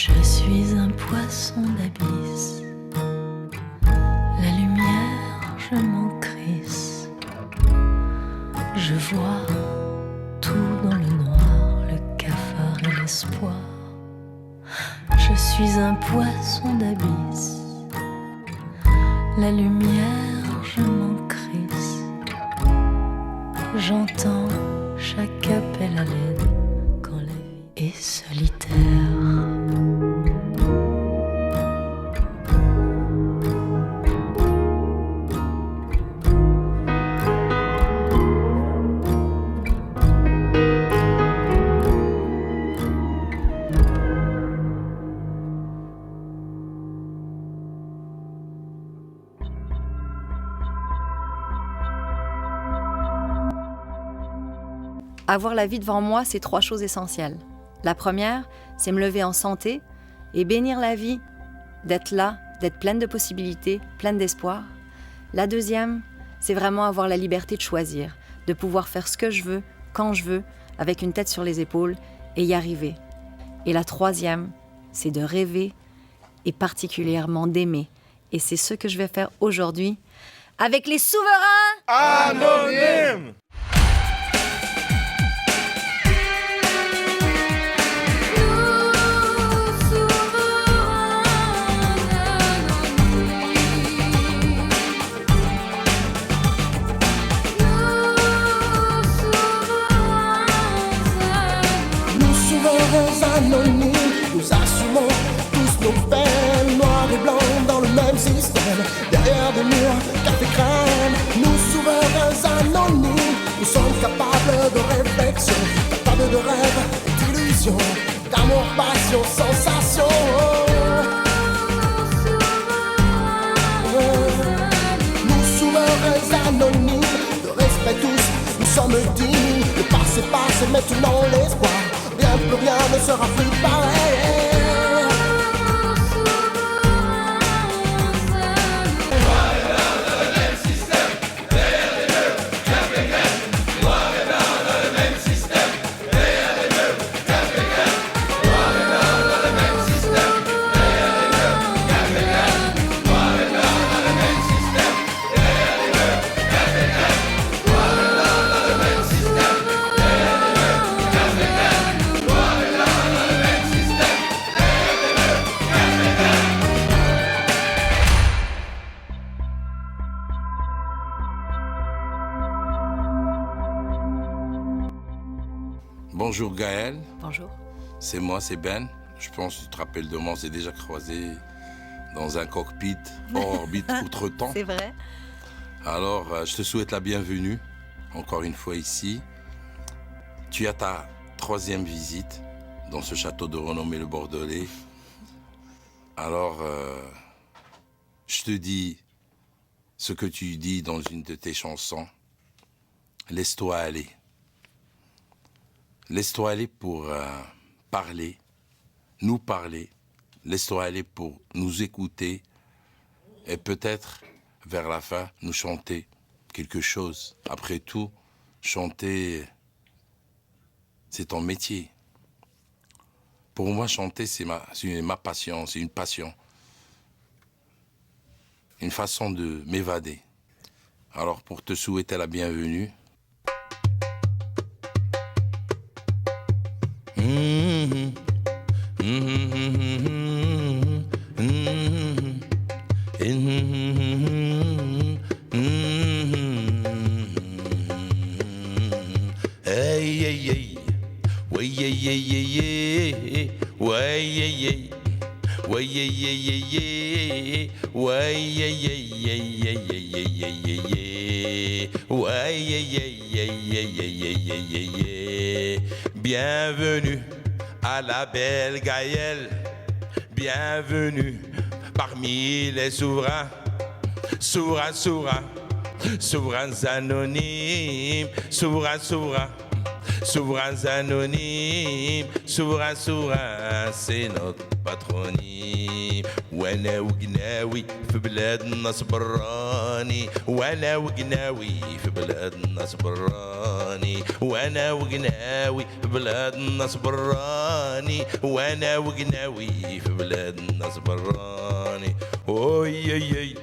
Je suis un poisson d'abysse. La lumière, je m'en crisse. Je vois tout dans le noir, le cafard et l'espoir. Je suis un poisson d'abysse. La lumière, je m'en crisse. J'entends chaque appel à l'aide quand la vie est solitaire. Avoir la vie devant moi, c'est 3 choses essentielles. La première, c'est me lever en santé et bénir la vie, d'être là, d'être pleine de possibilités, pleine d'espoir. La deuxième, c'est vraiment avoir la liberté de choisir, de pouvoir faire ce que je veux, quand je veux, avec une tête sur les épaules et y arriver. Et la troisième, c'est de rêver et particulièrement d'aimer. Et c'est ce que je vais faire aujourd'hui avec les souverains anonymes. Anonymes, nous assumons tous nos peines, noirs et blancs dans le même système, derrière des murs, café crème. Nous souverains anonymes, nous sommes capables de réflexion, capables de rêve et d'illusion, d'amour, passion, sensation. Nous souverains anonymes, de respect tous, nous sommes dignes. Le passé passe, maintenant l'espoir. Plus rien ne sera plus pareil. Bonjour Gaël. Bonjour. C'est moi, c'est Ben. Je pense que tu te rappelles de moi, on s'est déjà croisé dans un cockpit hors orbite outre-temps. C'est vrai. Alors, je te souhaite la bienvenue, encore une fois ici. Tu as ta 3e visite dans ce château de renommée le Bordelais. Alors, je te dis ce que tu dis dans une de tes chansons. Laisse-toi aller. Laisse-toi aller pour parler, nous parler. Laisse-toi aller pour nous écouter et peut-être, vers la fin, nous chanter quelque chose. Après tout, chanter, c'est ton métier. Pour moi, chanter, c'est ma passion, c'est une passion. Une façon de m'évader. Alors, pour te souhaiter la bienvenue, bienvenue à la belle Gaëlle, bienvenue parmi les souverains, souverains anonymes, souverains Souverains anonymes, souverain, souverain, c'est notre patronyme. وانا وقناوي في بلاد الناس براني وانا وقناوي في بلاد الناس براني وانا وقناوي في بلاد الناس براني وانا وقناوي في بلاد الناس براني اوي اي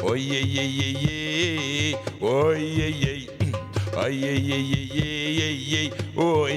اوي اي اي اوي اي اي اي اي اي اوي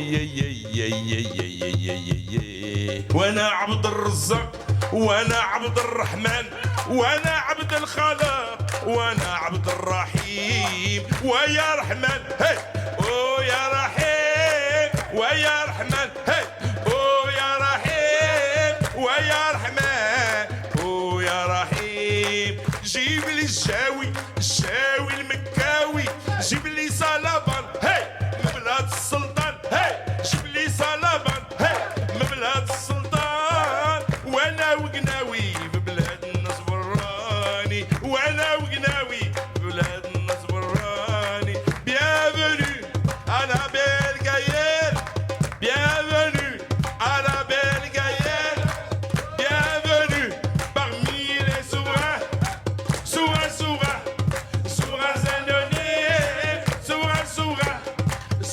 اي وانا عبد الرزاق وانا عبد الرحمن وانا عبد الخالق وانا عبد الرحيم ويا رحمن هي او يا رحيم ويا رحمن هي او يا رحيم ويا رحمن او يا رحيم جيب لي الشاوي الشاوي المكاوي جيب لي صلبان هي من بلاد السلطان هي جيب لي صلبان هي من بلاد السلطان وانا وقناوي في بلاد الناس براني وانا وقناوي في بلاد الناس براني bienvenue à la belle Gaëlle bienvenue à la belle Gaëlle bienvenue parmi les souverains souverains souverains souverains anonymes souverains souverains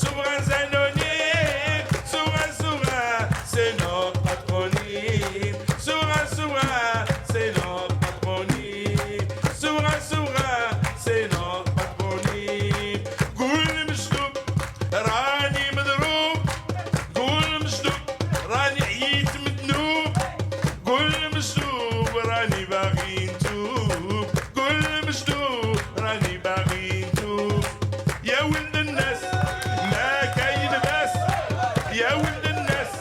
souverains anonymes souverains souverains c'est notre patronyme souverain souverain c'est notre patronyme souverain souverain c'est notre patronyme قول مجدوب راني مضروب قول مجدوب راني عييت مذنوب قول مجدوب راني باغي نتوب قول مجدوب راني باغي نتوب يا ولد الناس ما كاين باس يا ولد الناس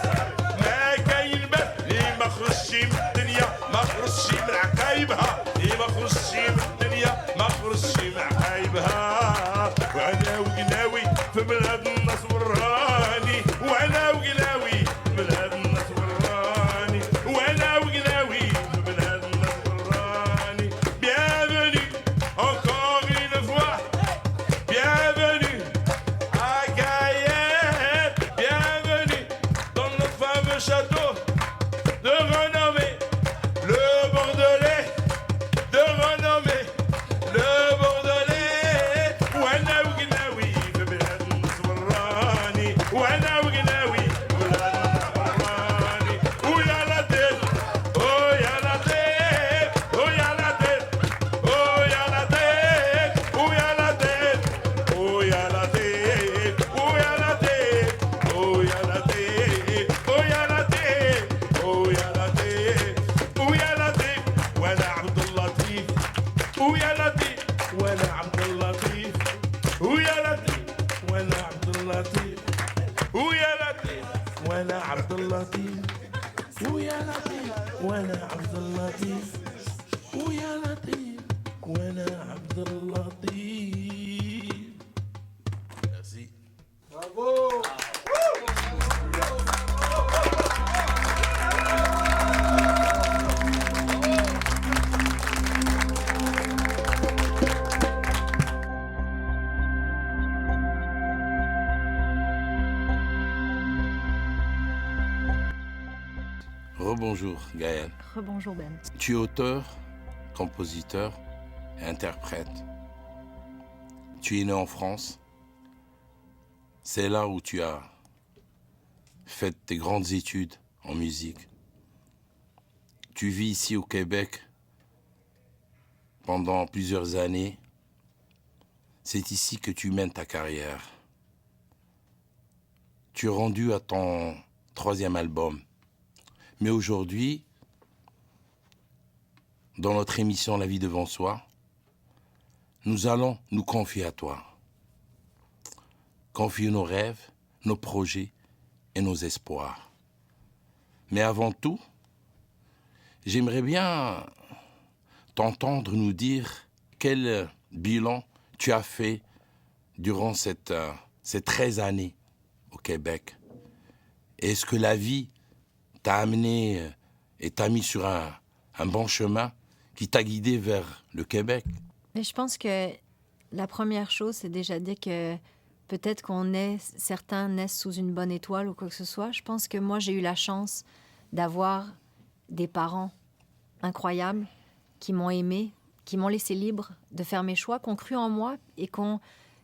ما كاين باس لي ما خرجش من الدنيا ما خرجش من عقايبها لي ما خرجش من الدنيا ما خرجش من عقايبها وانا وقناوي في بلاد الناس وراني وانا وقناوي في بلاد الناس وراني وانا وقناوي في بلاد الناس وراني bienvenue encore une fois bienvenue à Gaëlle bienvenue dans notre fameux château de renommée le Bordelais de renommée le Bordelais وانا وقناوي في بلاد الناس وراني وانا وقناوي في بلاد الناس وراني ويا لطيف او يا لطيف او يا لطيف او يا لطيف او يا لطيف او يا لطيف او يا لطيف او يا لطيف او يا لطيف او يا لطيف او يا لطيف وانا عبد اللطيف ويا لطيف وانا عبد اللطيف ويا لطيف وانا عبد اللطيف ويا لطيف وانا عبد اللطيف ويا لطيف وانا عبد اللطيف ويا لطيف وانا عبد اللطيف Merci. Rebonjour Gaëlle. Rebonjour Ben. Tu es auteur, compositeur et interprète. Tu es né en France. C'est là où tu as fait tes grandes études en musique. Tu vis ici au Québec pendant plusieurs années. C'est ici que tu mènes ta carrière. Tu es rendu à ton 3e album. Mais aujourd'hui, dans notre émission La vie devant soi, nous allons nous confier à toi. Confier nos rêves, nos projets et nos espoirs. Mais avant tout, j'aimerais bien t'entendre nous dire quel bilan tu as fait durant ces 13 années au Québec. Est-ce que la vie t'a amené et t'a mis sur un bon chemin qui t'a guidé vers le Québec? Mais je pense que la première chose, c'est déjà dire que peut-être certains naissent sous une bonne étoile ou quoi que ce soit. Je pense que moi, j'ai eu la chance d'avoir des parents incroyables qui m'ont aimée, qui m'ont laissé libre de faire mes choix, qui ont cru en moi et qui ont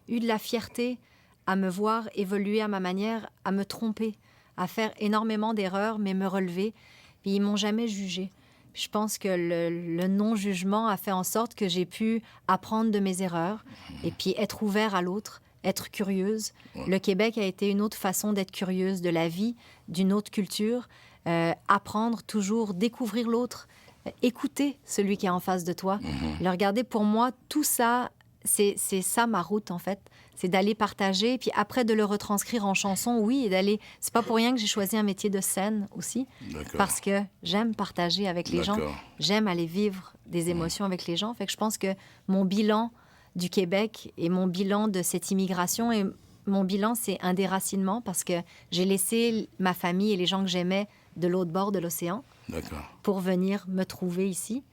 eu de la fierté à me voir évoluer à ma manière, à me tromper, à faire énormément d'erreurs, mais me relever. Puis ils m'ont jamais jugée. Je pense que le non-jugement a fait en sorte que j'ai pu apprendre de mes erreurs et puis être ouvert à l'autre, être curieuse. Ouais. Le Québec a été une autre façon d'être curieuse de la vie, d'une autre culture, apprendre toujours, découvrir l'autre, écouter celui qui est en face de toi, le regarder. Pour moi, tout ça, c'est ça ma route, en fait. C'est d'aller partager, puis après de le retranscrire en chanson, oui, et d'aller... C'est pas pour rien que j'ai choisi un métier de scène aussi, D'accord. parce que j'aime partager avec les gens, D'accord. j'aime aller vivre des émotions avec les gens. Fait que je pense que mon bilan du Québec et mon bilan de cette immigration, et mon bilan, c'est un déracinement, parce que j'ai laissé ma famille et les gens que j'aimais de l'autre bord de l'océan D'accord. pour venir me trouver ici.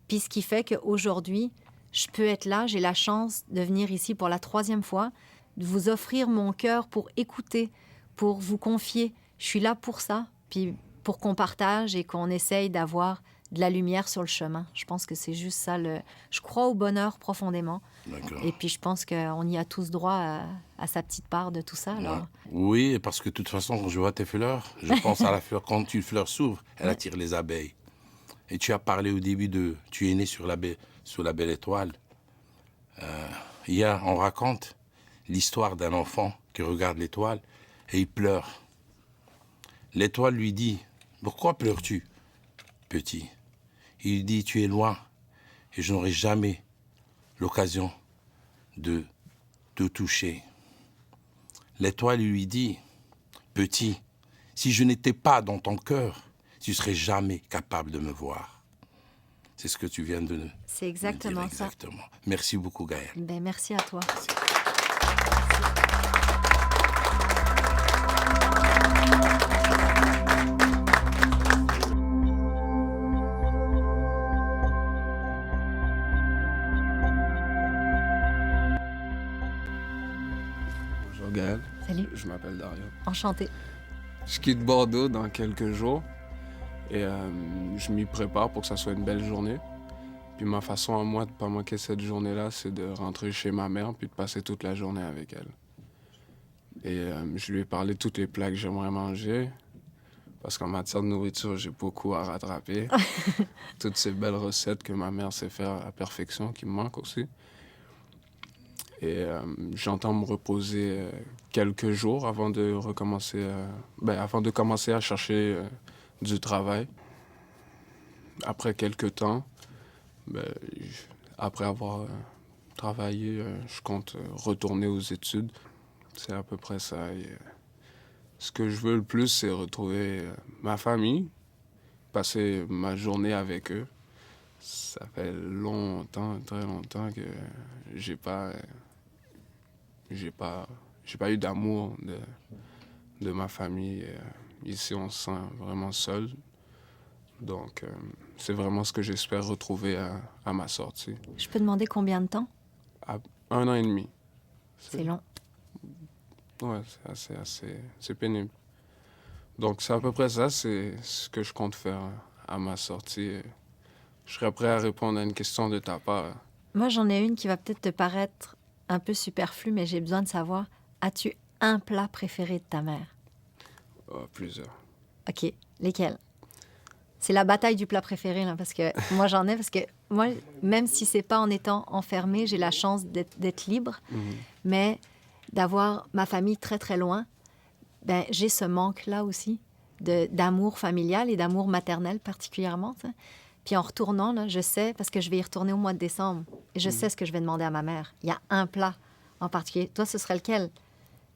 Puis ce qui fait qu'aujourd'hui, je peux être là, j'ai la chance de venir ici pour la 3e fois, de vous offrir mon cœur pour écouter, pour vous confier. Je suis là pour ça, puis pour qu'on partage et qu'on essaye d'avoir de la lumière sur le chemin. Je pense que c'est juste ça. Je crois au bonheur profondément. D'accord. Et puis je pense qu'on y a tous droit à sa petite part de tout ça. Alors. Ouais. Oui, parce que de toute façon, quand je vois tes fleurs, je pense à la fleur. Quand une fleur s'ouvre, elle attire les abeilles. Et tu as parlé au début de... Tu es né sous la belle étoile. Hier, on raconte l'histoire d'un enfant qui regarde l'étoile et il pleure. L'étoile lui dit, « Pourquoi pleures-tu, petit ?» Il lui dit, « Tu es loin et je n'aurai jamais l'occasion de te toucher. » L'étoile lui dit, « Petit, si je n'étais pas dans ton cœur, tu serais jamais capable de me voir. » C'est ce que tu viens de C'est exactement me dire. ça. Exactement. Merci beaucoup, Gaëlle. Ben, merci à toi. Bonjour Gaël. Salut. Je m'appelle Dario. Enchantée. Je quitte Bordeaux dans quelques jours et je m'y prépare pour que ça soit une belle journée. Puis ma façon à moi de ne pas manquer cette journée-là, c'est de rentrer chez ma mère puis de passer toute la journée avec elle. Et je lui ai parlé de toutes les plats que j'aimerais manger parce qu'en matière de nourriture, j'ai beaucoup à rattraper. Toutes ces belles recettes que ma mère sait faire à perfection qui me manquent aussi. Et j'entends me reposer quelques jours avant de recommencer, avant de commencer à chercher du travail. Après quelques temps, après avoir travaillé, je compte retourner aux études. C'est à peu près ça. Et, ce que je veux le plus, c'est retrouver ma famille, passer ma journée avec eux. Ça fait longtemps, très longtemps que j'ai pas eu d'amour de ma famille. Ici, on se sent vraiment seul. Donc, c'est vraiment ce que j'espère retrouver à ma sortie. Je peux demander combien de temps? À 1 an et demi. C'est long. Ouais, c'est pénible. Donc, c'est à peu près ça, c'est ce que je compte faire à ma sortie. Je serais prêt à répondre à une question de ta part. Moi, j'en ai une qui va peut-être te paraître un peu superflue, mais j'ai besoin de savoir, as-tu un plat préféré de ta mère? Oh, plusieurs. OK. Lesquels? C'est la bataille du plat préféré, là, parce que moi, j'en ai, parce que moi, même si c'est pas en étant enfermée, j'ai la chance d'être libre, mais d'avoir ma famille très, très loin, ben, j'ai ce manque-là aussi d'amour familial et d'amour maternel particulièrement. T'sais. Puis en retournant, là, je sais, parce que je vais y retourner au mois de décembre, et je sais ce que je vais demander à ma mère. Il y a un plat en particulier. Toi, ce serait lequel?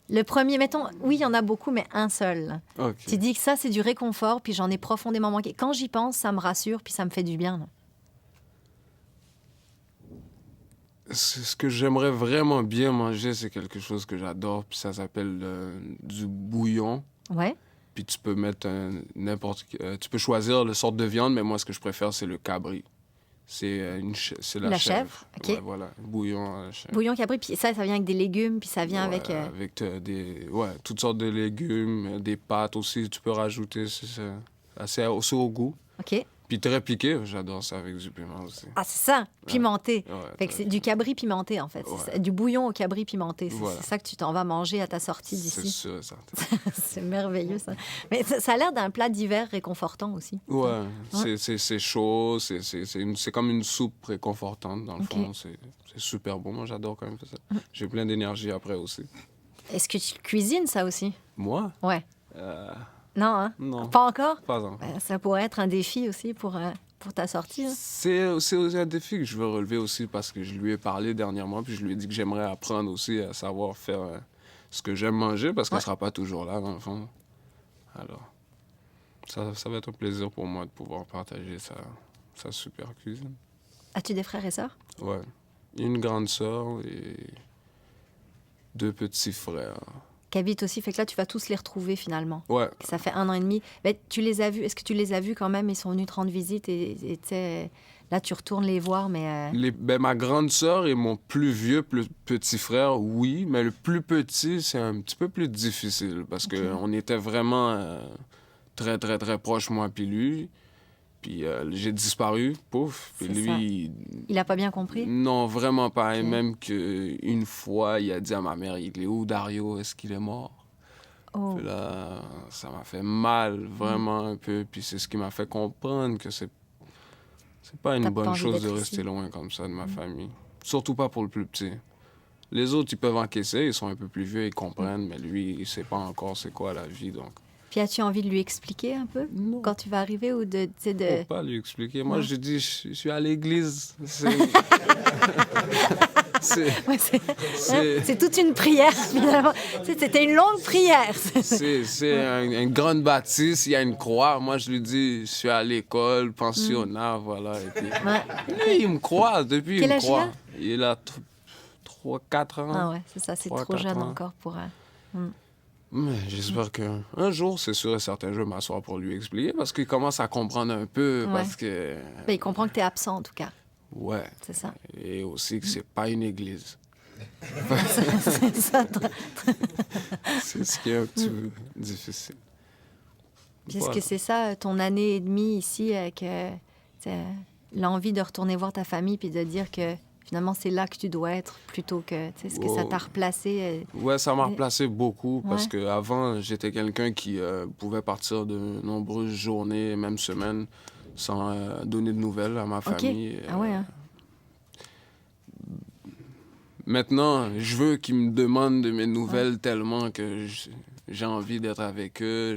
Le premier, mettons, oui, il y en a beaucoup, mais un seul. Là. OK. Tu dis que ça, c'est du réconfort, puis j'en ai profondément manqué. Quand j'y pense, ça me rassure, puis ça me fait du bien. Là. Ce que j'aimerais vraiment bien manger, c'est quelque chose que j'adore, puis ça s'appelle du bouillon. Ouais? Puis tu peux mettre tu peux choisir le sorte de viande, mais moi, ce que je préfère, c'est le cabri. C'est La chèvre, OK. Ouais, voilà, bouillon à la chèvre. Bouillon Cabri, puis ça vient avec des légumes, puis ça vient Ouais, avec... avec toutes sortes de légumes, des pâtes aussi, tu peux rajouter. C'est aussi au goût. OK. Puis très piqué, j'adore ça avec du piment aussi. Ah, c'est ça, pimenté. Ouais, Fait que c'est du cabri pimenté, en fait. Ouais. C'est du bouillon au cabri pimenté. Voilà. C'est ça que tu t'en vas manger à ta sortie C'est d'ici. sûr et certain. C'est merveilleux, ça. Mais ça a l'air d'un plat d'hiver réconfortant aussi. Ouais, c'est chaud, c'est comme une soupe réconfortante, dans le OK. fond. C'est super bon. Moi, j'adore quand même faire ça. J'ai plein d'énergie après aussi. Est-ce que tu cuisines, ça aussi? Moi? Ouais. Non, hein? Non. Pas encore? Pas encore. Ben, ça pourrait être un défi aussi pour ta sortie. Hein? C'est aussi un défi que je veux relever aussi parce que je lui ai parlé dernièrement, puis je lui ai dit que j'aimerais apprendre aussi à savoir faire ce que j'aime manger parce qu'elle ne sera pas toujours là, dans le fond. Alors, ça va être un plaisir pour moi de pouvoir partager sa super cuisine. As-tu des frères et sœurs? Ouais. Une grande sœur et 2 petits frères. Qui habitent aussi. Fait que là, tu vas tous les retrouver finalement. Ouais. Ça fait 1 an et demi. Ben, tu les as vus. Est-ce que tu les as vus quand même? Ils sont venus te rendre visite et tu sais, là, tu retournes les voir, mais... Ma grande sœur et mon plus vieux petit frère, oui, mais le plus petit, c'est un petit peu plus difficile parce qu'on était vraiment très, très, très proches, moi puis lui. Puis j'ai disparu, pouf. Puis C'est lui, Il a pas bien compris? non, vraiment pas. Et Ok. même qu'une fois, il a dit à ma mère, il est où, Dario? Est-ce qu'il est mort? Oh. Puis là, ça m'a fait mal, vraiment un peu. Puis c'est ce qui m'a fait comprendre que c'est pas une T'as pas bonne envie chose de d'être rester ici. loin comme ça de ma famille. Surtout pas pour le plus petit. Les autres, ils peuvent encaisser, ils sont un peu plus vieux, ils comprennent, mais lui, il sait pas encore c'est quoi la vie, donc... Puis as-tu envie de lui expliquer un peu Non. quand tu vas arriver ou de... tu sais, de... Faut pas lui expliquer. Moi, Non. je dis, je suis à l'église. C'est... Ouais, C'est- c'est toute une prière, finalement. Tu sais, c'était une longue prière. C'est une grande bâtisse, il y a une croix. Moi, je lui dis, je suis à l'école, pensionnat, voilà. Et puis, Ouais. lui, il me croit, depuis, Quel il me âge il croit. a? Il a 3-4 ans. Ah ouais, c'est ça, c'est 3, trop 4 jeune ans. encore pour... Mais j'espère qu'un jour, c'est sûr et certain, je vais m'asseoir pour lui expliquer parce qu'il commence à comprendre un peu. Ouais. Parce que. Ben, il comprend que tu es absent, en tout cas. Ouais. C'est ça. Et aussi que c'est pas une église. C'est ça. C'est ce qui est un petit peu difficile. Puis est-ce Voilà. que c'est ça, ton année et demie ici, que tu sais, l'envie de retourner voir ta famille puis de dire que finalement, c'est là que tu dois être plutôt que... tu sais, est-ce que ça t'a replacé? Ouais, ça m'a replacé beaucoup parce Ouais. qu'avant, j'étais quelqu'un qui pouvait partir de nombreuses journées, même semaines, sans donner de nouvelles à ma OK. famille. Ah ouais, hein? Maintenant, je veux qu'ils me demandent de mes nouvelles tellement que j'ai envie d'être avec eux.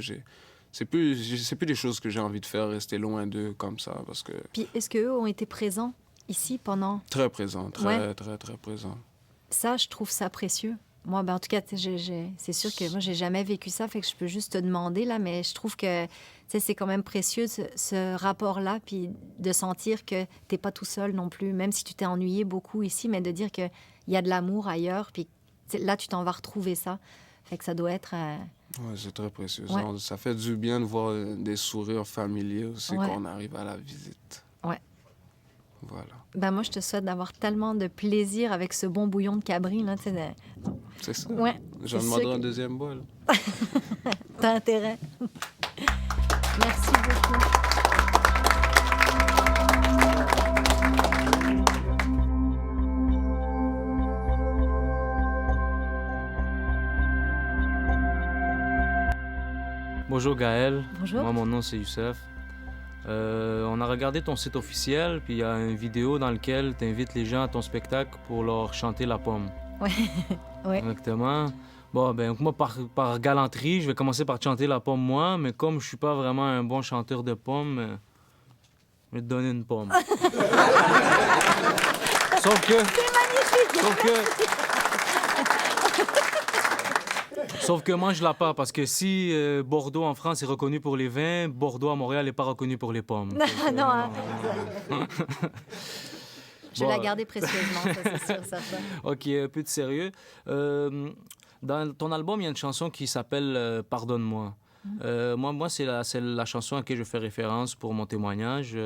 C'est plus des choses que j'ai envie de faire, rester loin d'eux comme ça, parce que Puis est-ce qu'eux ont été présents ici pendant... très présent, très, Ouais. très, très présent. Ça, je trouve ça précieux. Moi, ben, en tout cas, tu sais, c'est sûr que moi, j'ai jamais vécu ça, fait que je peux juste te demander, là, mais je trouve que tu sais, c'est quand même précieux, ce rapport-là, puis de sentir que t'es pas tout seul non plus, même si tu t'es ennuyé beaucoup ici, mais de dire qu'il y a de l'amour ailleurs, puis tu sais, là, tu t'en vas retrouver ça. Fait que ça doit être... Ouais, c'est très précieux. Ouais. Ça fait du bien de voir des sourires familiers aussi Ouais. quand on arrive à la visite. Ouais. Voilà. Ben moi, je te souhaite d'avoir tellement de plaisir avec ce bon bouillon de cabri, là, tu sais, C'est ça. Ouais, J'en c'est sûr demanderai que- un deuxième bol. t'as intérêt. Merci beaucoup. Bonjour Gaël. Bonjour. Moi, mon nom c'est Youssef. On a regardé ton site officiel, puis il y a une vidéo dans laquelle tu invites les gens à ton spectacle pour leur chanter la pomme. Ouais. Ouais. Exactement. Bon, ben moi, par galanterie, je vais commencer par te chanter la pomme moi, mais comme je suis pas vraiment un bon chanteur de pommes, je vais te donner une pomme. Sauf que... Sauf que mange-la pas, parce que si Bordeaux en France est reconnu pour les vins, Bordeaux à Montréal n'est pas reconnu pour les pommes. Non, non, hein. Je vais Bon, la garder précieusement, ça, c'est sûr, certain. OK, un peu de sérieux. Dans ton album, il y a une chanson qui s'appelle Pardonne-moi. Moi c'est la chanson à laquelle je fais référence pour mon témoignage.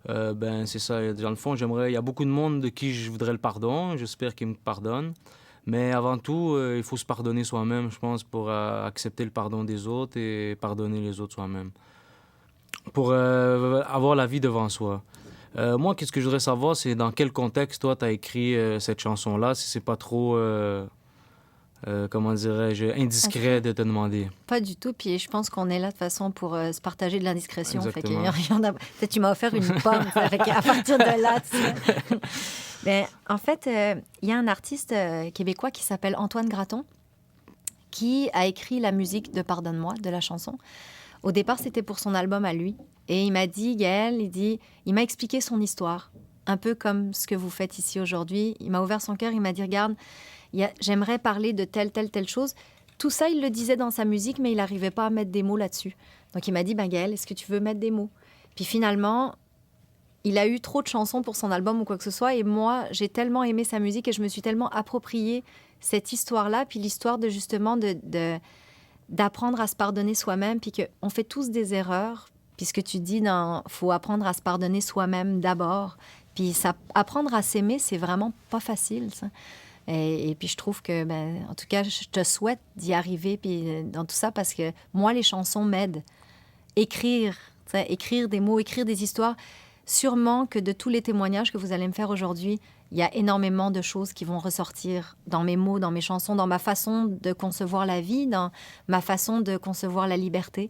Ben, c'est ça. Dans le fond, il y a beaucoup de monde de qui je voudrais le pardon. J'espère qu'ils me pardonnent. Mais avant tout, il faut se pardonner soi-même, je pense, pour accepter le pardon des autres et pardonner les autres soi-même. Pour avoir la vie devant soi. Moi, qu'est-ce que je voudrais savoir, c'est dans quel contexte, toi, tu as écrit cette chanson-là, si c'est pas trop, comment dirais-je, indiscret de te demander. Pas du tout. Puis je pense qu'on est là de façon pour se partager de l'indiscrétion. Fait qu'il y a Exactement. rien Peut-être tu m'as offert une pomme. Ça fait qu'à partir de là, tu sais. Mais en fait, il y a un artiste québécois qui s'appelle Antoine Graton qui a écrit la musique de Pardonne-moi, de la chanson. Au départ, c'était pour son album à lui. Et il m'a dit, Gaël, il m'a expliqué son histoire, un peu comme ce que vous faites ici aujourd'hui. Il m'a ouvert son cœur, il m'a dit, regarde, j'aimerais parler de telle chose. Tout ça, il le disait dans sa musique, mais il n'arrivait pas à mettre des mots là-dessus. Donc il m'a dit, ben Gaël, est-ce que tu veux mettre des mots? Puis finalement, il a eu trop de chansons pour son album ou quoi que ce soit. Et moi, j'ai tellement aimé sa musique et je me suis tellement approprié cette histoire-là, puis l'histoire de justement d'apprendre à se pardonner soi-même, puis qu'on fait tous des erreurs. Puis ce que tu dis, faut apprendre à se pardonner soi-même d'abord. Puis apprendre à s'aimer, c'est vraiment pas facile, ça. Et puis je trouve que, ben, en tout cas, je te souhaite d'y arriver puis dans tout ça, parce que moi, les chansons m'aident. Écrire des mots, écrire des histoires. Sûrement que de tous les témoignages que vous allez me faire aujourd'hui, il y a énormément de choses qui vont ressortir dans mes mots, dans mes chansons, dans ma façon de concevoir la vie, dans ma façon de concevoir la liberté.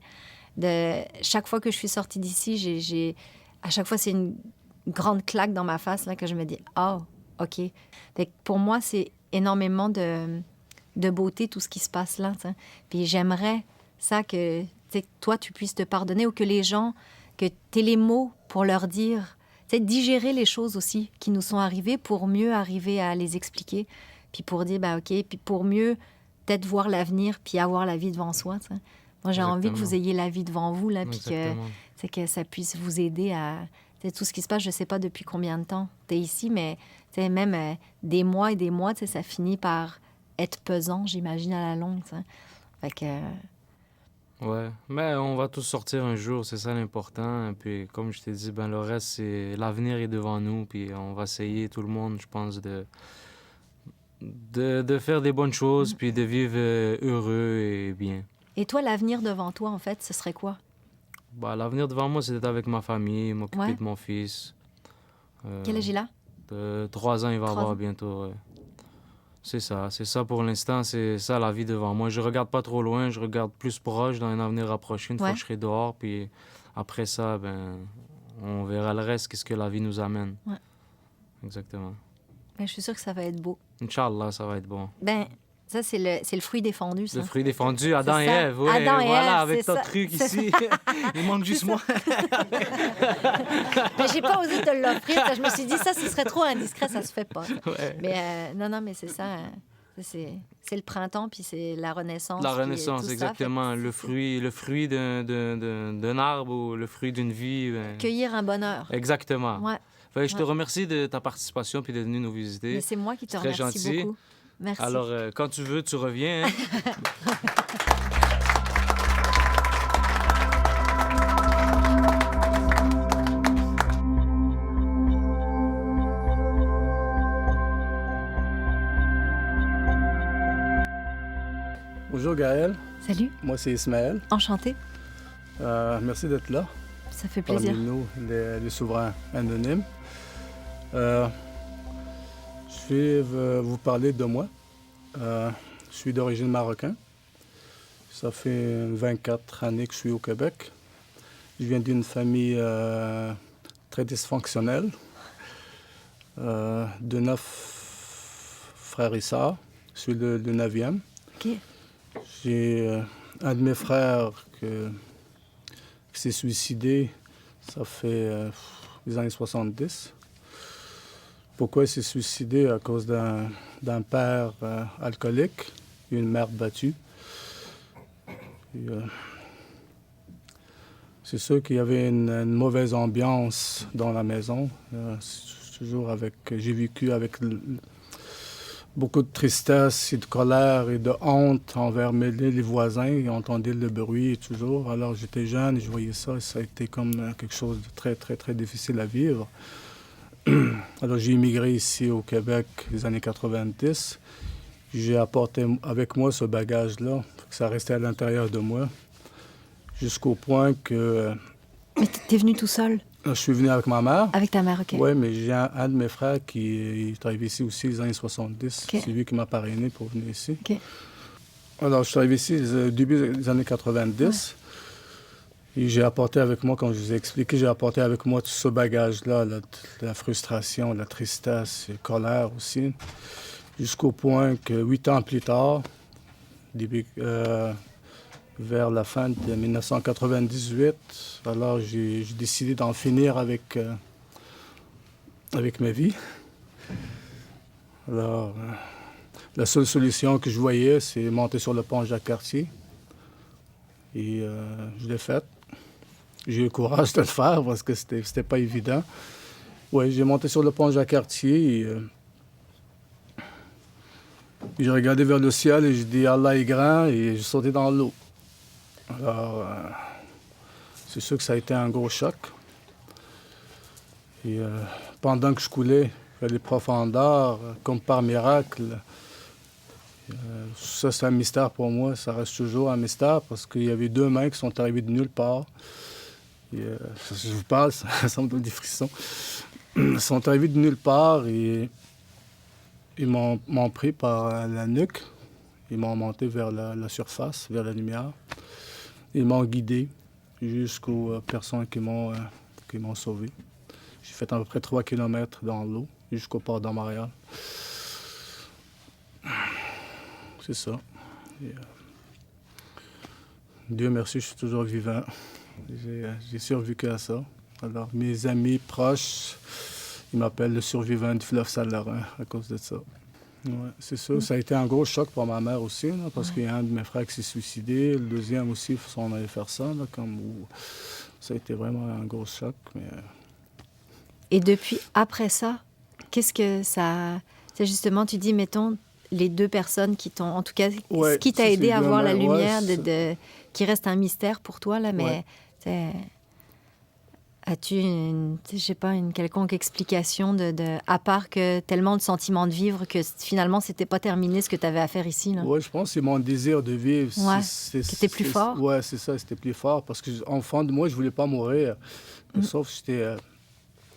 Chaque fois que je suis sortie d'ici, à chaque fois, c'est une grande claque dans ma face là, que je me dis « Ah, OK ». Pour moi, c'est énormément de beauté, tout ce qui se passe là. T'sais. Puis j'aimerais ça que toi, tu puisses te pardonner, ou que les gens, que tu aies les mots pour leur dire, digérer les choses aussi qui nous sont arrivées pour mieux arriver à les expliquer, puis pour dire, ben OK, puis pour mieux peut-être voir l'avenir, puis avoir la vie devant soi. T'sais. Moi, j'ai envie que vous ayez la vie devant vous, là, puis que ça puisse vous aider à... Tout ce qui se passe, je ne sais pas depuis combien de temps tu es ici, mais même des mois et des mois, ça finit par être pesant, j'imagine, à la longue. Fait que... Ouais, mais on va tous sortir un jour, c'est ça l'important. Et puis, comme je t'ai dit, ben, le reste, c'est l'avenir est devant nous, puis on va essayer, tout le monde, je pense, de faire des bonnes choses, puis de vivre heureux et bien. Et toi, l'avenir devant toi, en fait, ce serait quoi? Bah, l'avenir devant moi, c'est d'être avec ma famille, m'occuper de mon fils. Quel âge il a? 3 ans, il va avoir bientôt. C'est ça pour l'instant, c'est ça la vie devant moi. Je regarde pas trop loin, je regarde plus proche, dans un avenir rapproché, une fois que je serai dehors, puis après ça, ben, on verra le reste, qu'est-ce que la vie nous amène. Ouais. Exactement. Ben, je suis sûre que ça va être beau. Inch'Allah, ça va être bon. Ben, ça, c'est le fruit défendu, ça. Le fruit défendu, Adam et Ève, oui. Adam et voilà, Ève, avec ton truc ici. Il manque juste moi. Mais j'ai pas osé te l'offrir. Je me suis dit, ça, ce serait trop indiscret, ça se fait pas. Ouais. Mais non, mais c'est ça. C'est le printemps, puis c'est la renaissance. La renaissance, tout exactement. Ça, le fruit d'un arbre ou le fruit d'une vie. Ben... Cueillir un bonheur. Exactement. Ouais. Fait, je te remercie de ta participation puis d'être venu nous visiter. Mais c'est moi qui te remercie gentil. beaucoup. Merci. Alors, quand tu veux, tu reviens. Hein? Bonjour Gaël. Salut. Moi c'est Ismaël. Enchanté. Merci d'être là. Ça fait plaisir. Parmi nous, les souverains anonymes. Je vais vous parler de moi. Je suis d'origine marocaine. Ça fait 24 années que je suis au Québec. Je viens d'une famille très dysfonctionnelle, de 9 frères et sœurs. Je suis le 9e. OK. J'ai un de mes frères qui s'est suicidé, ça fait les années 70. Pourquoi il s'est suicidé? À cause d'un père alcoolique et une mère battue. C'est sûr qu'il y avait une mauvaise ambiance dans la maison. J'ai vécu avec beaucoup de tristesse et de colère et de honte envers les voisins. Ils entendaient le bruit toujours. Alors j'étais jeune et je voyais ça et ça a été comme quelque chose de très, très, très difficile à vivre. Alors j'ai immigré ici au Québec les années 90. J'ai apporté avec moi ce bagage-là. Ça restait à l'intérieur de moi jusqu'au point que... Mais t'es venu tout seul? Je suis venu avec ma mère. Avec ta mère, OK. Oui, mais j'ai un de mes frères qui travaillait ici aussi les années 70. OK. C'est lui qui m'a parrainé pour venir ici. OK. Alors, je suis arrivé ici au début des années 90. Et j'ai apporté avec moi, comme je vous ai expliqué, j'ai apporté avec moi tout ce bagage-là, la frustration, la tristesse, la colère aussi, jusqu'au point que 8 ans plus tard, vers la fin de 1998, alors j'ai décidé d'en finir avec ma vie. Alors, la seule solution que je voyais, c'est monter sur le pont Jacques-Cartier. Et je l'ai fait. J'ai eu le courage de le faire parce que c'était pas évident. Oui, j'ai monté sur le pont Jacques-Cartier et j'ai regardé vers le ciel et j'ai dit « Allah est grand » et j'ai sauté dans l'eau. Alors, c'est sûr que ça a été un gros choc. Et pendant que je coulais vers les profondeurs, comme par miracle, ça c'est un mystère pour moi, ça reste toujours un mystère parce qu'il y avait 2 mains qui sont arrivées de nulle part. Et, je vous parle, ça me donne des frissons. Ils sont arrivés de nulle part et ils m'ont pris par la nuque. Ils m'ont monté vers la surface, vers la lumière. Ils m'ont guidé jusqu'aux personnes qui m'ont sauvé. J'ai fait à peu près 3 km dans l'eau jusqu'au port de Montréal. C'est ça. Et, Dieu merci, je suis toujours vivant. J'ai survécu à ça. Alors, mes amis proches, ils m'appellent le survivant du fleuve Saint-Laurent à cause de ça. Ouais, c'est ça. Ça a été un gros choc pour ma mère aussi, là, parce qu'il y a un de mes frères qui s'est suicidé. Le deuxième aussi, on allait faire ça. Là, ça a été vraiment un gros choc. Mais... Et depuis, après ça, qu'est-ce que ça... C'est justement, tu dis, mettons, les 2 personnes qui t'ont... En tout cas, ce qui t'a aidé à voir la lumière, qui reste un mystère pour toi, là, mais... As-tu, je sais pas, une quelconque explication à part que tellement de sentiments de vivre que finalement, c'était pas terminé ce que tu avais à faire ici? Oui, je pense que c'est mon désir de vivre. C'était plus fort? Oui, c'est ça, c'était plus fort. Parce qu'en fond de moi, je voulais pas mourir. Sauf que j'étais...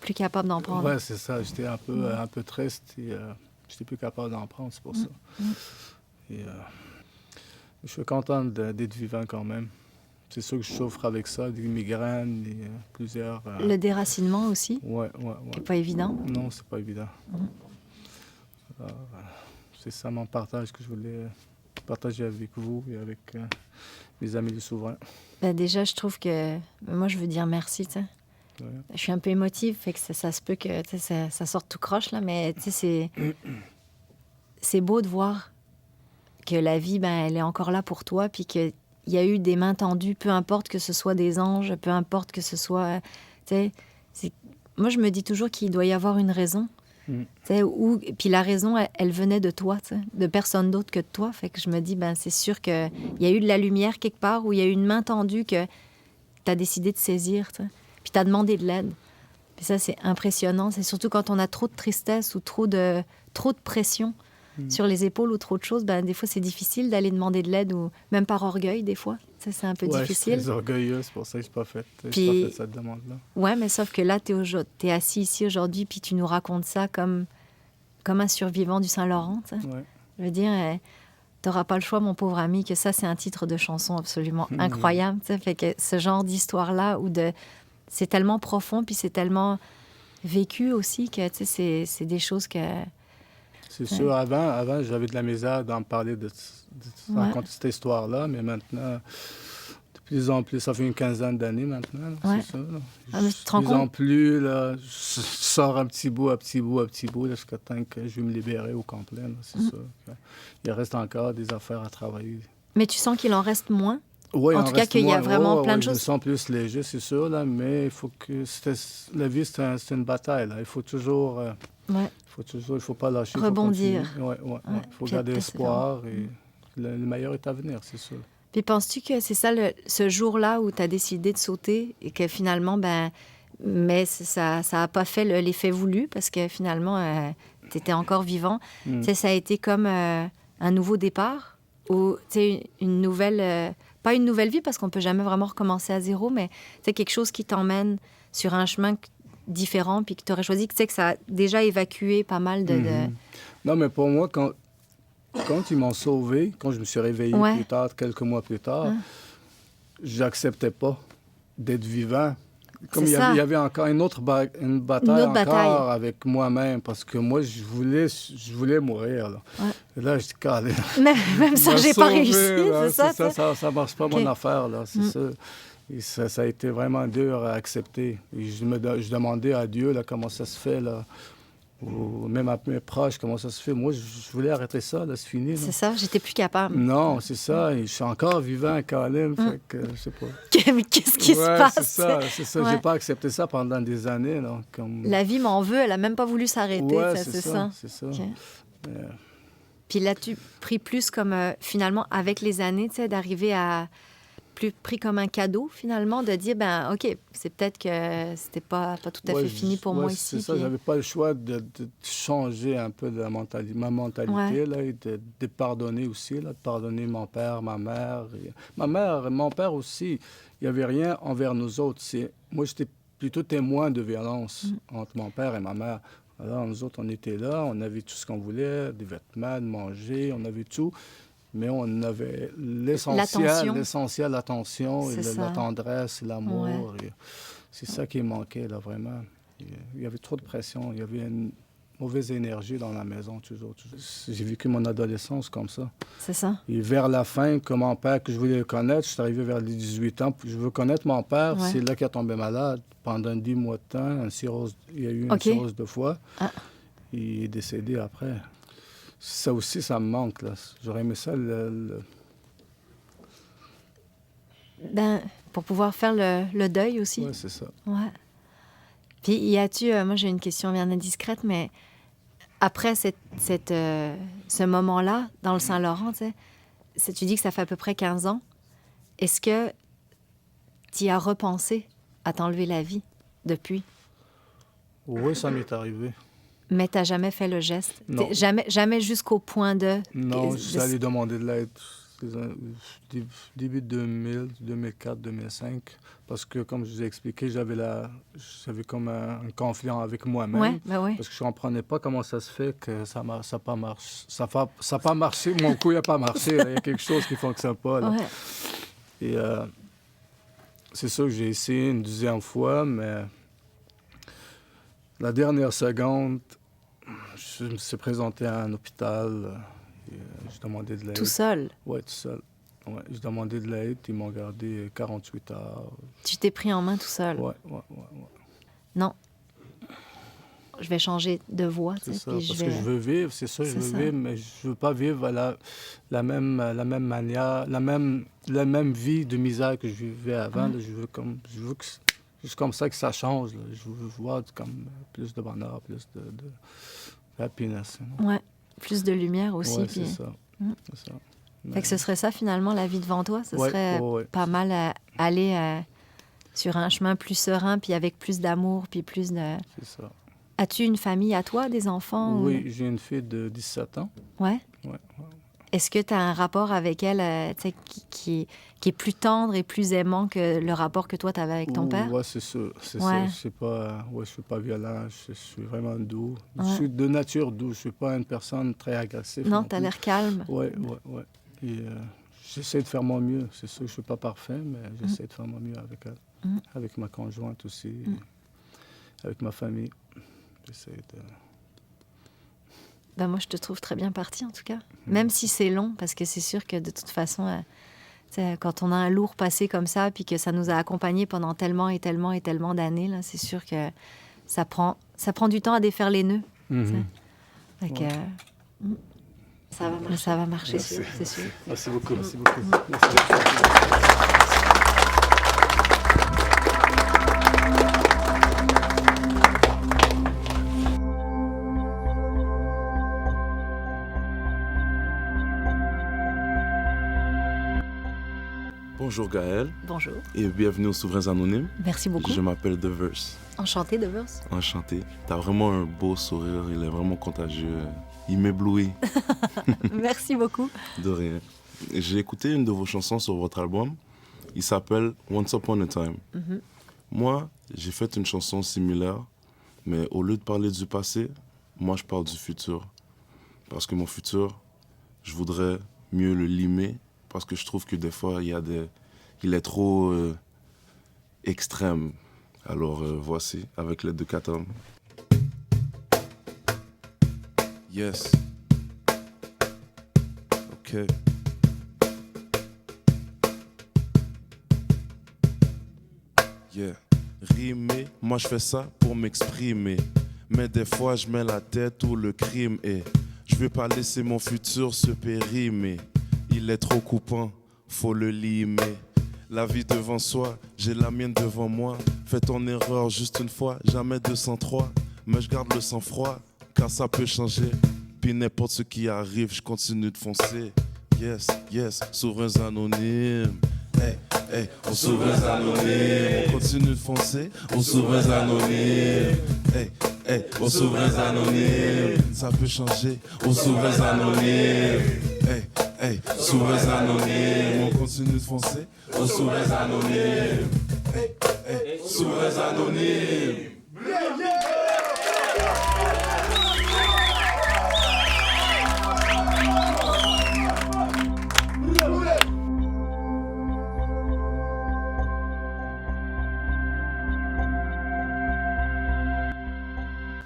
plus capable d'en prendre. Oui, c'est ça. J'étais un peu triste et j'étais plus capable d'en prendre, c'est pour ça. Et, je suis content d'être vivant quand même. C'est sûr que je souffre avec ça, des migraines et plusieurs... Le déracinement aussi? Oui. C'est pas évident? Non, c'est pas évident. Alors, c'est ça mon partage que je voulais partager avec vous et avec mes amis du Souverain. Ben déjà, je trouve que... Moi, je veux dire merci, tu sais. Ouais. Je suis un peu émotive, fait que ça se peut que ça sorte tout croche, là, mais tu sais, c'est beau de voir que la vie, ben, elle est encore là pour toi, puis qu'il y a eu des mains tendues, peu importe que ce soit des anges, peu importe que ce soit... Tu sais, moi, je me dis toujours qu'il doit y avoir une raison. Puis la raison, elle venait de toi, de personne d'autre que de toi. Fait que je me dis, ben c'est sûr qu'il y a eu de la lumière quelque part, où il y a eu une main tendue que tu as décidé de saisir, t'sais. Puis tu as demandé de l'aide. Puis ça, c'est impressionnant. C'est surtout quand on a trop de tristesse ou trop de pression sur les épaules ou trop de choses, ben, des fois, c'est difficile d'aller demander de l'aide, ou même par orgueil, des fois. Ça, c'est un peu difficile. Je suis très orgueilleux, c'est pour ça que je n'ai pas fait cette demande-là. Oui, mais sauf que là, tu es assis ici aujourd'hui, puis tu nous racontes ça comme un survivant du Saint-Laurent. Ouais. Je veux dire, tu n'auras pas le choix, mon pauvre ami, que ça, c'est un titre de chanson absolument incroyable. Fait que ce genre d'histoire-là, c'est tellement profond, puis c'est tellement vécu aussi, que c'est des choses que... C'est sûr, avant j'avais de la misère d'en parler, de raconter cette histoire-là, mais maintenant, de plus en plus, ça fait une 15aine d'années maintenant, là, c'est ça. Là. De plus en plus, là, je sors un petit bout, là, jusqu'à temps que je vais me libérer au complet, là, c'est ça. Il reste encore des affaires à travailler. Mais tu sens qu'il en reste moins? Oui, en tout cas, qu'il y a vraiment plein de choses. Je me sens plus léger, c'est sûr, là, mais il faut que... La vie, c'est une bataille, là. Il faut toujours Ouais. Il faut pas lâcher. Rebondir. Il faut puis garder être espoir et le meilleur est à venir, c'est sûr. Puis penses-tu que c'est ça, ce jour-là où tu as décidé de sauter et que finalement, mais ça n'a pas fait l'effet voulu parce que finalement, tu étais encore vivant. Tu sais, ça a été comme un nouveau départ ou une nouvelle... pas une nouvelle vie parce qu'on peut jamais vraiment recommencer à zéro, mais c'est quelque chose qui t'emmène sur un chemin différent puis que tu aurais choisi, que ça a déjà évacué pas mal de... Non, mais pour moi, quand ils m'ont sauvé, quand je me suis réveillé plus tard, quelques mois plus tard, j'acceptais pas d'être vivant. Comme il y avait encore une bataille avec moi-même, parce que moi, je voulais mourir. Là, et là je dis, calé. Même ça, j'ai pas réussi, c'est ça? Ça marche pas, mon affaire, là, c'est ça. Et ça a été vraiment dur à accepter. Et je demandais à Dieu là, comment ça se fait, là, ou même à mes proches, comment ça se fait. Moi, je voulais arrêter ça, là, c'est fini. Là. C'est ça, j'étais plus capable. Non, c'est ça. Et je suis encore vivant quand même, fait que je sais pas. Mais qu'est-ce qui se passe? C'est ça. J'ai pas accepté ça pendant des années. Là, comme... La vie m'en veut, elle a même pas voulu s'arrêter, c'est ça. C'est ça. Okay. Puis l'as-tu pris plus comme, finalement, avec les années, tu sais, d'arriver à... plus pris comme un cadeau, finalement, de dire, OK, c'est peut-être que c'était pas tout à fait fini pour moi ici. C'est ça, j'avais pas le choix de changer un peu ma mentalité, là, et de pardonner aussi, là, de pardonner mon père, ma mère. Mon père aussi, il n'y avait rien envers nous autres. Moi, j'étais plutôt témoin de violence entre mon père et ma mère. Alors, nous autres, on était là, on avait tout ce qu'on voulait, des vêtements, de manger, on avait tout. Mais on avait l'essentiel, l'attention, et la tendresse, l'amour. C'est ça qui manquait, là, vraiment. Il y avait trop de pression, il y avait une mauvaise énergie dans la maison, toujours. J'ai vécu mon adolescence comme ça. C'est ça. Et vers la fin, que mon père, que je voulais le connaître, je suis arrivé vers les 18 ans, je veux connaître mon père, c'est là qu'il est tombé malade. Pendant 10 mois de temps, il y a eu une cirrhose de foie. Il est décédé après. Ça aussi, ça me manque, là. J'aurais aimé ça pour pouvoir faire le deuil aussi. Oui, c'est ça. Ouais. Puis, moi, j'ai une question bien indiscrète, mais après ce moment-là, dans le Saint-Laurent, tu dis que ça fait à peu près 15 ans. Est-ce que tu y as repensé à t'enlever la vie depuis? Oui, ça m'est arrivé. Mais tu n'as jamais fait le geste? Non. Jamais jusqu'au point de... Non, je suis allé demander de l'aide début 2000, 2004, 2005. Parce que, comme je vous ai expliqué, j'avais comme un conflit avec moi-même. Parce que je ne comprenais pas comment ça se fait que ça n'a pas marché. Ça n'a pas marché. Mon coup n'a pas marché. Il y a quelque chose qui ne fonctionne pas. Là. Et c'est ça que j'ai essayé une deuxième fois, mais... La dernière seconde, je me suis présenté à un hôpital. Je demandais de l'aide. Tout seul? Oui, tout seul. Ouais, je demandais de l'aide. Ils m'ont gardé 48 heures. Tu t'es pris en main tout seul? Oui. Non. Je vais changer de voie. C'est ça, parce que je veux vivre, c'est ça, je veux vivre, mais je ne veux pas vivre la même manière, la même vie de misère que je vivais avant. Là, je veux que... C'est comme ça que ça change. Là. Je veux voir comme plus de bonheur, plus de happiness. Oui, plus de lumière aussi. Oui, puis... c'est ça. C'est ça. Fait que ce serait ça, finalement, la vie devant toi? Ce serait pas mal aller sur un chemin plus serein, puis avec plus d'amour, puis plus de... C'est ça. As-tu une famille à toi, des enfants? Oui, j'ai une fille de 17 ans. Oui? Oui. Est-ce que tu as un rapport avec elle qui est plus tendre et plus aimant que le rapport que toi, tu avais avec ton père? Oui, c'est sûr. Je ne suis pas violent. Je suis vraiment doux. Je suis de nature doux. Je ne suis pas une personne très agressive. Non, tu as l'air calme. Oui. Et j'essaie de faire mon mieux. C'est sûr que je ne suis pas parfait, mais j'essaie de faire mon mieux avec elle. Avec ma conjointe aussi. Avec ma famille. J'essaie de... Moi, je te trouve très bien parti, en tout cas. Même si c'est long, parce que c'est sûr que de toute façon, quand on a un lourd passé comme ça, puis que ça nous a accompagnés pendant tellement et tellement et tellement d'années, là, c'est sûr que ça prend du temps à défaire les nœuds. Donc, ça va marcher, c'est sûr. Merci beaucoup. Merci beaucoup. Merci beaucoup. Bonjour Gaël. Bonjour. Et bienvenue aux Souverains Anonymes. Merci beaucoup. Je m'appelle The Verse. Enchanté de Verse. Enchanté. T'as vraiment un beau sourire, il est vraiment contagieux. Il m'éblouit. Merci beaucoup. De rien. J'ai écouté une de vos chansons sur votre album. Il s'appelle Once Upon a Time. Moi, j'ai fait une chanson similaire, mais au lieu de parler du passé, moi je parle du futur. Parce que mon futur, je voudrais mieux le limer, parce que je trouve que des fois, il est trop extrême. Alors voici, avec l'aide de Katam. Yes. Ok. Yeah. Rimer, moi je fais ça pour m'exprimer. Mais des fois je mets la tête où le crime est. Je vais pas laisser mon futur se périmer. Il est trop coupant, faut le limer. La vie devant soi, j'ai la mienne devant moi. Fais ton erreur juste une fois, jamais 203. Mais je garde le sang-froid, car ça peut changer. Puis n'importe ce qui arrive, je continue de foncer. Yes, yes, souverains anonymes. Hey, hey, aux souverains anonymes. On continue de foncer, aux souverains anonymes. Hey, hey, aux souverains anonymes. Ça peut changer, aux souverains anonymes. Hey, hey, souverains anonymes. On continue de foncer, aux souverains anonymes. Hey, hey, souverains anonymes.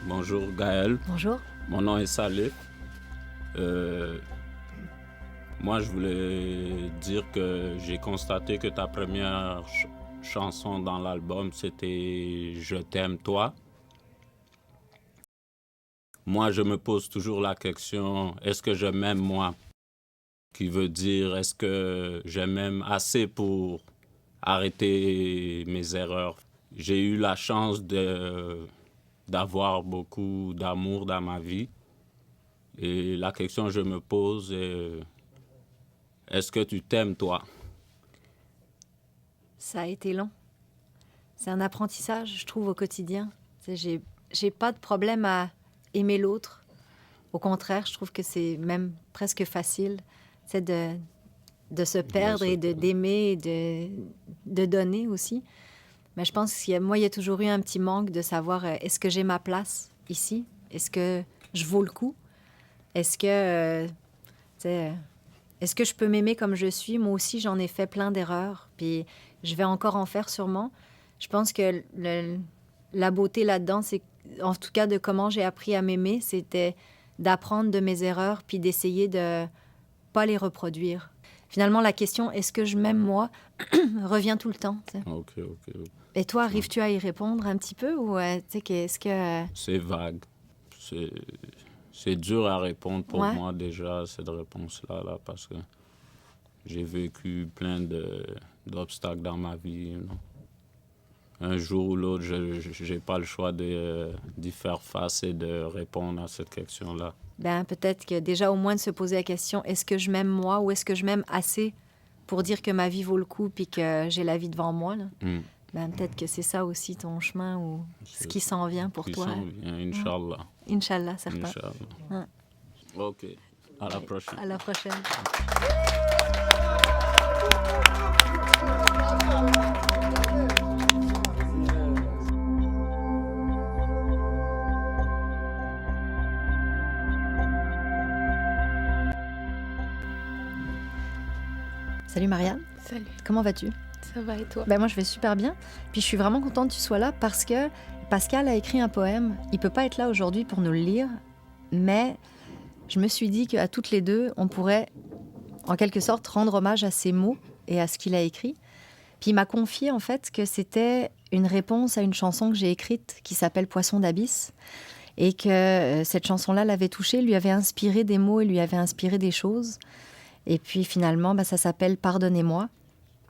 Bonjour Gaël. Bonjour. Mon nom est Salif. Moi, je voulais dire que j'ai constaté que ta première chanson dans l'album, c'était « Je t'aime, toi ». Moi, je me pose toujours la question, est-ce que je m'aime moi? Qui veut dire, est-ce que je m'aime assez pour arrêter mes erreurs? J'ai eu la chance d'avoir beaucoup d'amour dans ma vie. Et la question que je me pose est, est-ce que tu t'aimes, toi? Ça a été long. C'est un apprentissage, je trouve, au quotidien. J'ai pas de problème à aimer l'autre. Au contraire, je trouve que c'est même presque facile. C'est de se perdre et d'aimer et de donner aussi. Mais je pense qu'il y a toujours eu un petit manque de savoir est-ce que j'ai ma place ici? Est-ce que je vaux le coup? Est-ce que je peux m'aimer comme je suis? Moi aussi, j'en ai fait plein d'erreurs. Puis je vais encore en faire sûrement. Je pense que la beauté là-dedans, c'est en tout cas de comment j'ai appris à m'aimer, c'était d'apprendre de mes erreurs puis d'essayer de pas les reproduire. Finalement, la question « est-ce que je m'aime moi ?» revient tout le temps. Ok. Et toi, arrives-tu à y répondre un petit peu ou est-ce que... C'est vague. C'est dur à répondre pour Ouais. moi déjà, cette réponse-là, là, parce que j'ai vécu plein d'obstacles dans ma vie. You know. Un jour ou l'autre, je n'ai pas le choix d'y faire face et de répondre à cette question-là. Ben, peut-être que déjà au moins de se poser la question, est-ce que je m'aime moi ou est-ce que je m'aime assez pour dire que ma vie vaut le coup puis que j'ai la vie devant moi, là? Ben, peut-être que c'est ça aussi ton chemin ou ce qui s'en vient pour toi. Qui s'en vient, Inch'Allah. Inch'Allah, certain. Inch'Allah. OK. À la prochaine. À la prochaine. Salut Marianne. Salut. Comment vas-tu? Ça va et toi? Ben moi je vais super bien. Puis je suis vraiment contente que tu sois là parce que Pascal a écrit un poème. Il peut pas être là aujourd'hui pour nous le lire, mais je me suis dit qu'à toutes les deux, on pourrait en quelque sorte rendre hommage à ses mots et à ce qu'il a écrit. Puis il m'a confié en fait que c'était une réponse à une chanson que j'ai écrite qui s'appelle Poisson d'abysse et que cette chanson-là l'avait touché, lui avait inspiré des mots et lui avait inspiré des choses. Et puis finalement, ça s'appelle Pardonnez-moi.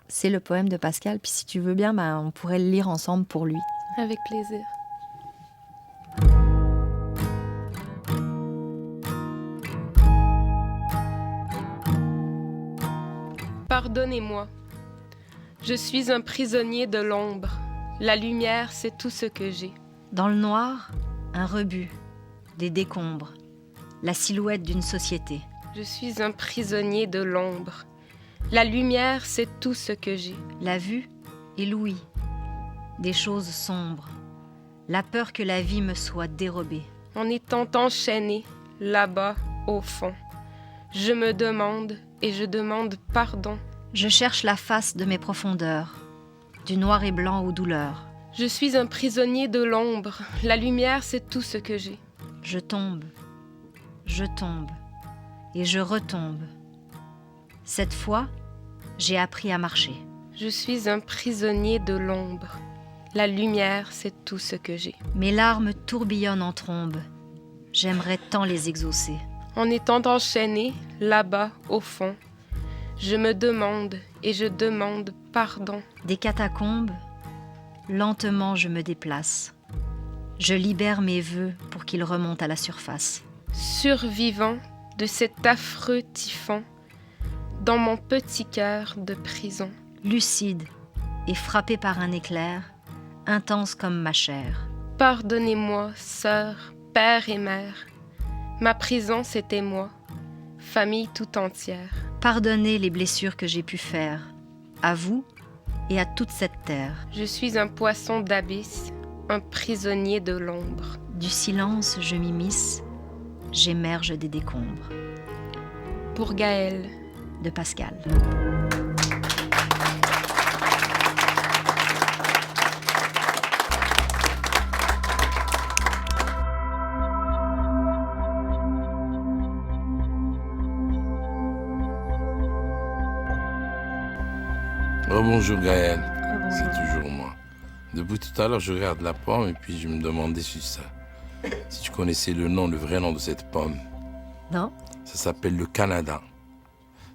C'est le poème de Pascal. Puis si tu veux bien, on pourrait le lire ensemble pour lui. Avec plaisir. Pardonnez-moi. Je suis un prisonnier de l'ombre. La lumière, c'est tout ce que j'ai. Dans le noir, un rebut, des décombres, la silhouette d'une société. Je suis un prisonnier de l'ombre. La lumière, c'est tout ce que j'ai. La vue et l'ouïe, des choses sombres, la peur que la vie me soit dérobée. En étant enchaîné, là-bas, au fond, je me demande et je demande pardon. Je cherche la face de mes profondeurs, du noir et blanc aux douleurs. Je suis un prisonnier de l'ombre. La lumière, c'est tout ce que j'ai. Je tombe, et je retombe. Cette fois, j'ai appris à marcher. Je suis un prisonnier de l'ombre. La lumière, c'est tout ce que j'ai. Mes larmes tourbillonnent en trombes. J'aimerais tant les exaucer. En étant enchaîné, là-bas, au fond, je me demande et je demande pardon. Des catacombes, lentement je me déplace. Je libère mes vœux pour qu'ils remontent à la surface. Survivant de cet affreux typhon, dans mon petit cœur de prison. Lucide et frappé par un éclair, intense comme ma chair. Pardonnez-moi, sœur, père et mère. Ma prison, c'était moi, famille tout entière. Pardonnez les blessures que j'ai pu faire, à vous et à toute cette terre. Je suis un poisson d'abysse, un prisonnier de l'ombre. Du silence, je m'immisce, j'émerge des décombres. Pour Gaël. De Pascal. Rebonjour Gaël, c'est toujours moi. Depuis tout à l'heure, je regarde la pomme et puis je me demandais si tu connaissais le vrai nom de cette pomme. Non. Ça s'appelle le Canada.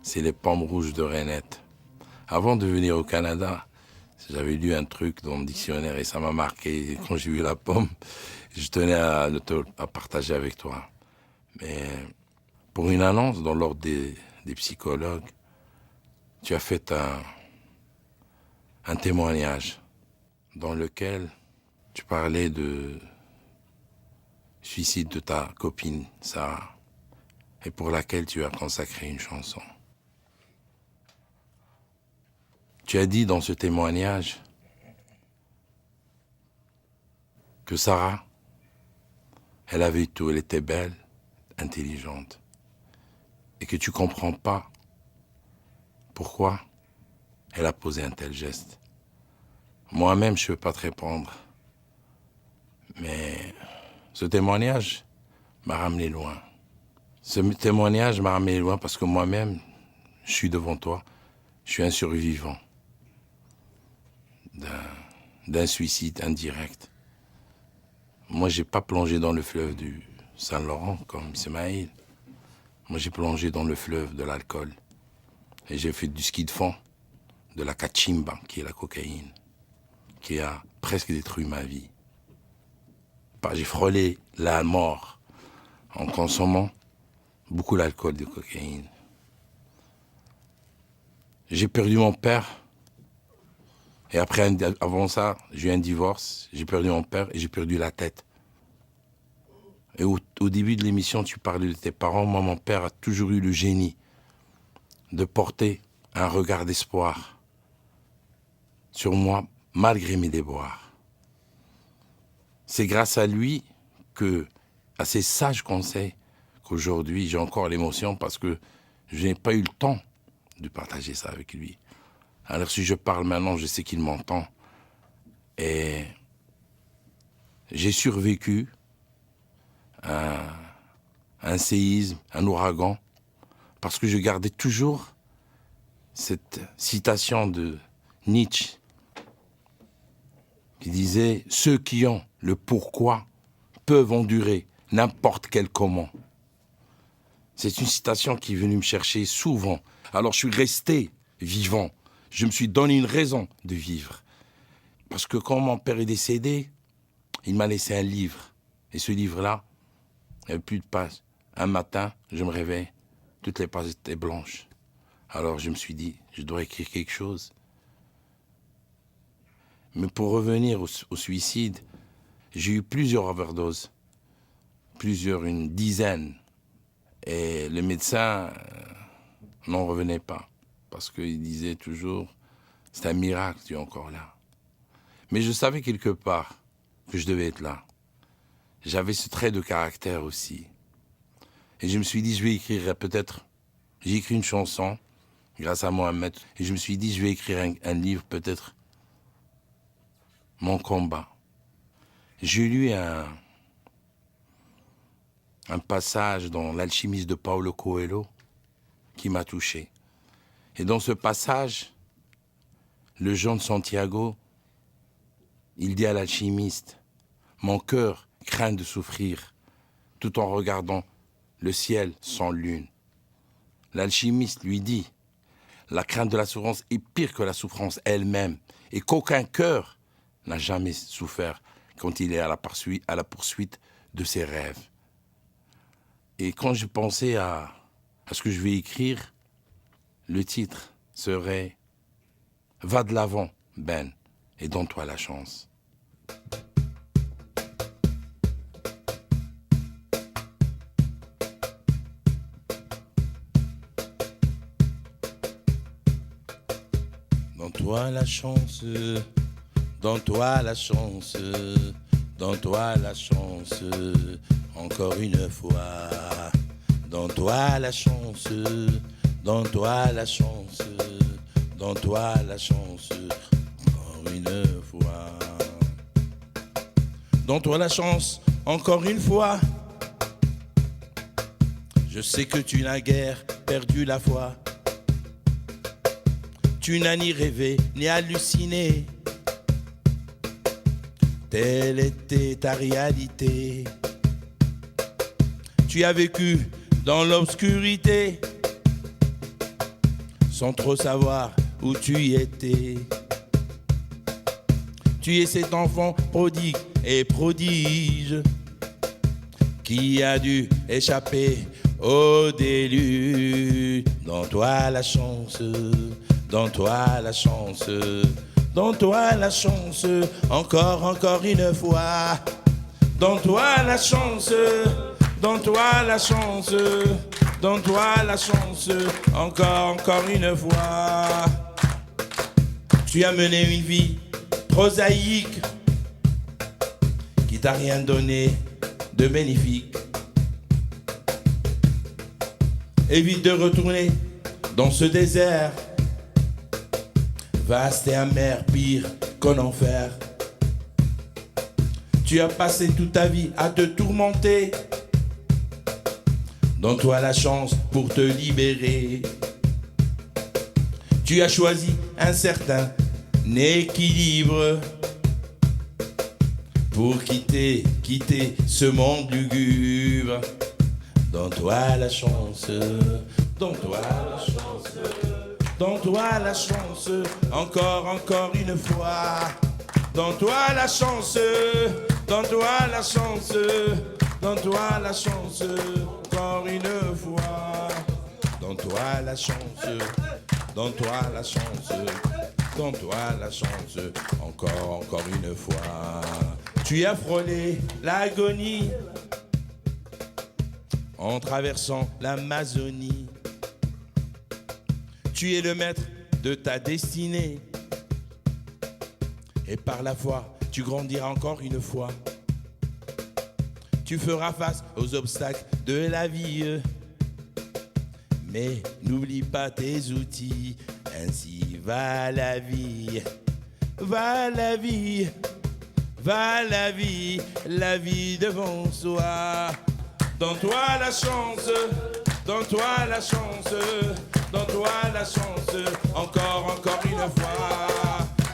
C'est les pommes rouges de Reinette. Avant de venir au Canada, j'avais lu un truc dans le dictionnaire et ça m'a marqué. Et quand j'ai vu la pomme, je tenais à partager avec toi. Mais pour une annonce dans l'ordre des psychologues, tu as fait un témoignage dans lequel tu parlais de suicide de ta copine, Sarah, et pour laquelle tu as consacré une chanson. Tu as dit dans ce témoignage que Sarah, elle avait tout, elle était belle, intelligente, et que tu comprends pas pourquoi elle a posé un tel geste. Moi-même, je ne peux pas te répondre, mais ce témoignage m'a ramené loin. Ce témoignage m'a ramené loin parce que moi-même, je suis devant toi, je suis un survivant d'un suicide indirect. Moi, j'ai pas plongé dans le fleuve du Saint-Laurent comme Ismaël. Moi, j'ai plongé dans le fleuve de l'alcool. Et j'ai fait du ski de fond, de la cachimba, qui est la cocaïne, qui a presque détruit ma vie. J'ai frôlé la mort en consommant beaucoup d'alcool et de cocaïne. J'ai perdu mon père. Et après, avant ça, j'ai eu un divorce. J'ai perdu mon père et j'ai perdu la tête. Et au début de l'émission, tu parlais de tes parents. Moi, mon père a toujours eu le génie de porter un regard d'espoir sur moi, malgré mes déboires. C'est grâce à lui à ses sages conseils, qu'aujourd'hui, j'ai encore l'émotion parce que je n'ai pas eu le temps de partager ça avec lui. Alors si je parle maintenant, je sais qu'il m'entend. Et j'ai survécu à un séisme, un ouragan, parce que je gardais toujours cette citation de Nietzsche qui disait « Ceux qui ont le pourquoi peuvent endurer n'importe quel comment ». C'est une citation qui est venue me chercher souvent. Alors je suis resté vivant. Je me suis donné une raison de vivre. Parce que quand mon père est décédé, il m'a laissé un livre. Et ce livre-là, il n'y avait plus de pages. Un matin, je me réveille, toutes les pages étaient blanches. Alors je me suis dit, je dois écrire quelque chose. Mais pour revenir au suicide, j'ai eu plusieurs overdoses. Une dizaine. Et le médecin n'en revenait pas. Parce qu'il disait toujours, c'est un miracle, tu es encore là. Mais je savais quelque part que je devais être là. J'avais ce trait de caractère aussi. Et je me suis dit, je vais écrire peut-être... J'ai écrit une chanson, grâce à Mohamed. Et je me suis dit, je vais écrire un livre, peut-être... Mon combat. J'ai lu un passage dans L'Alchimiste de Paulo Coelho qui m'a touché. Et dans ce passage, le Jean de Santiago, il dit à l'alchimiste, « Mon cœur craint de souffrir tout en regardant le ciel sans lune. » L'alchimiste lui dit, « La crainte de la souffrance est pire que la souffrance elle-même et qu'aucun cœur n'a jamais souffert quand il est à la poursuite de ses rêves. » Et quand je pensais à ce que je vais écrire, le titre serait « Va de l'avant, Ben, et donne-toi la chance. » Donne-toi la chance, donne-toi la chance, donne-toi la chance, encore une fois. Donne-toi la chance, donne-toi la chance, donne-toi la chance, encore une fois. Donne-toi la chance, encore une fois. Je sais que tu n'as guère perdu la foi. Tu n'as ni rêvé, ni halluciné. Telle était ta réalité. Tu as vécu dans l'obscurité, sans trop savoir où tu y étais. Tu es cet enfant prodigue et prodige qui a dû échapper au déluge. Donne-toi la chance, donne-toi la chance, donne-toi la chance, encore une fois. Donne-toi la chance, donne-toi la chance, donne-toi la chance, encore une fois. Tu as mené une vie prosaïque qui t'a rien donné de bénéfique. Évite de retourner dans ce désert vaste et amer, pire qu'un enfer. Tu as passé toute ta vie à te tourmenter. Donne-toi la chance pour te libérer. Tu as choisi un certain équilibre pour quitter ce monde lugubre. Donne-toi la chance, donne-toi la chance, donne-toi la chance, encore une fois. Donne-toi la chance, donne-toi la chance, donne-toi la chance, encore une fois. Donne-toi la chance, donne-toi la chance, donne-toi la chance, encore une fois. Tu as frôlé l'agonie en traversant l'Amazonie. Tu es le maître de ta destinée. Et par la foi, tu grandiras encore une fois. Tu feras face aux obstacles de la vie. Mais n'oublie pas tes outils. Ainsi va la vie. Va la vie. Va la vie devant soi. Donne-toi la chance, donne-toi la chance, donne-toi la chance, encore une fois.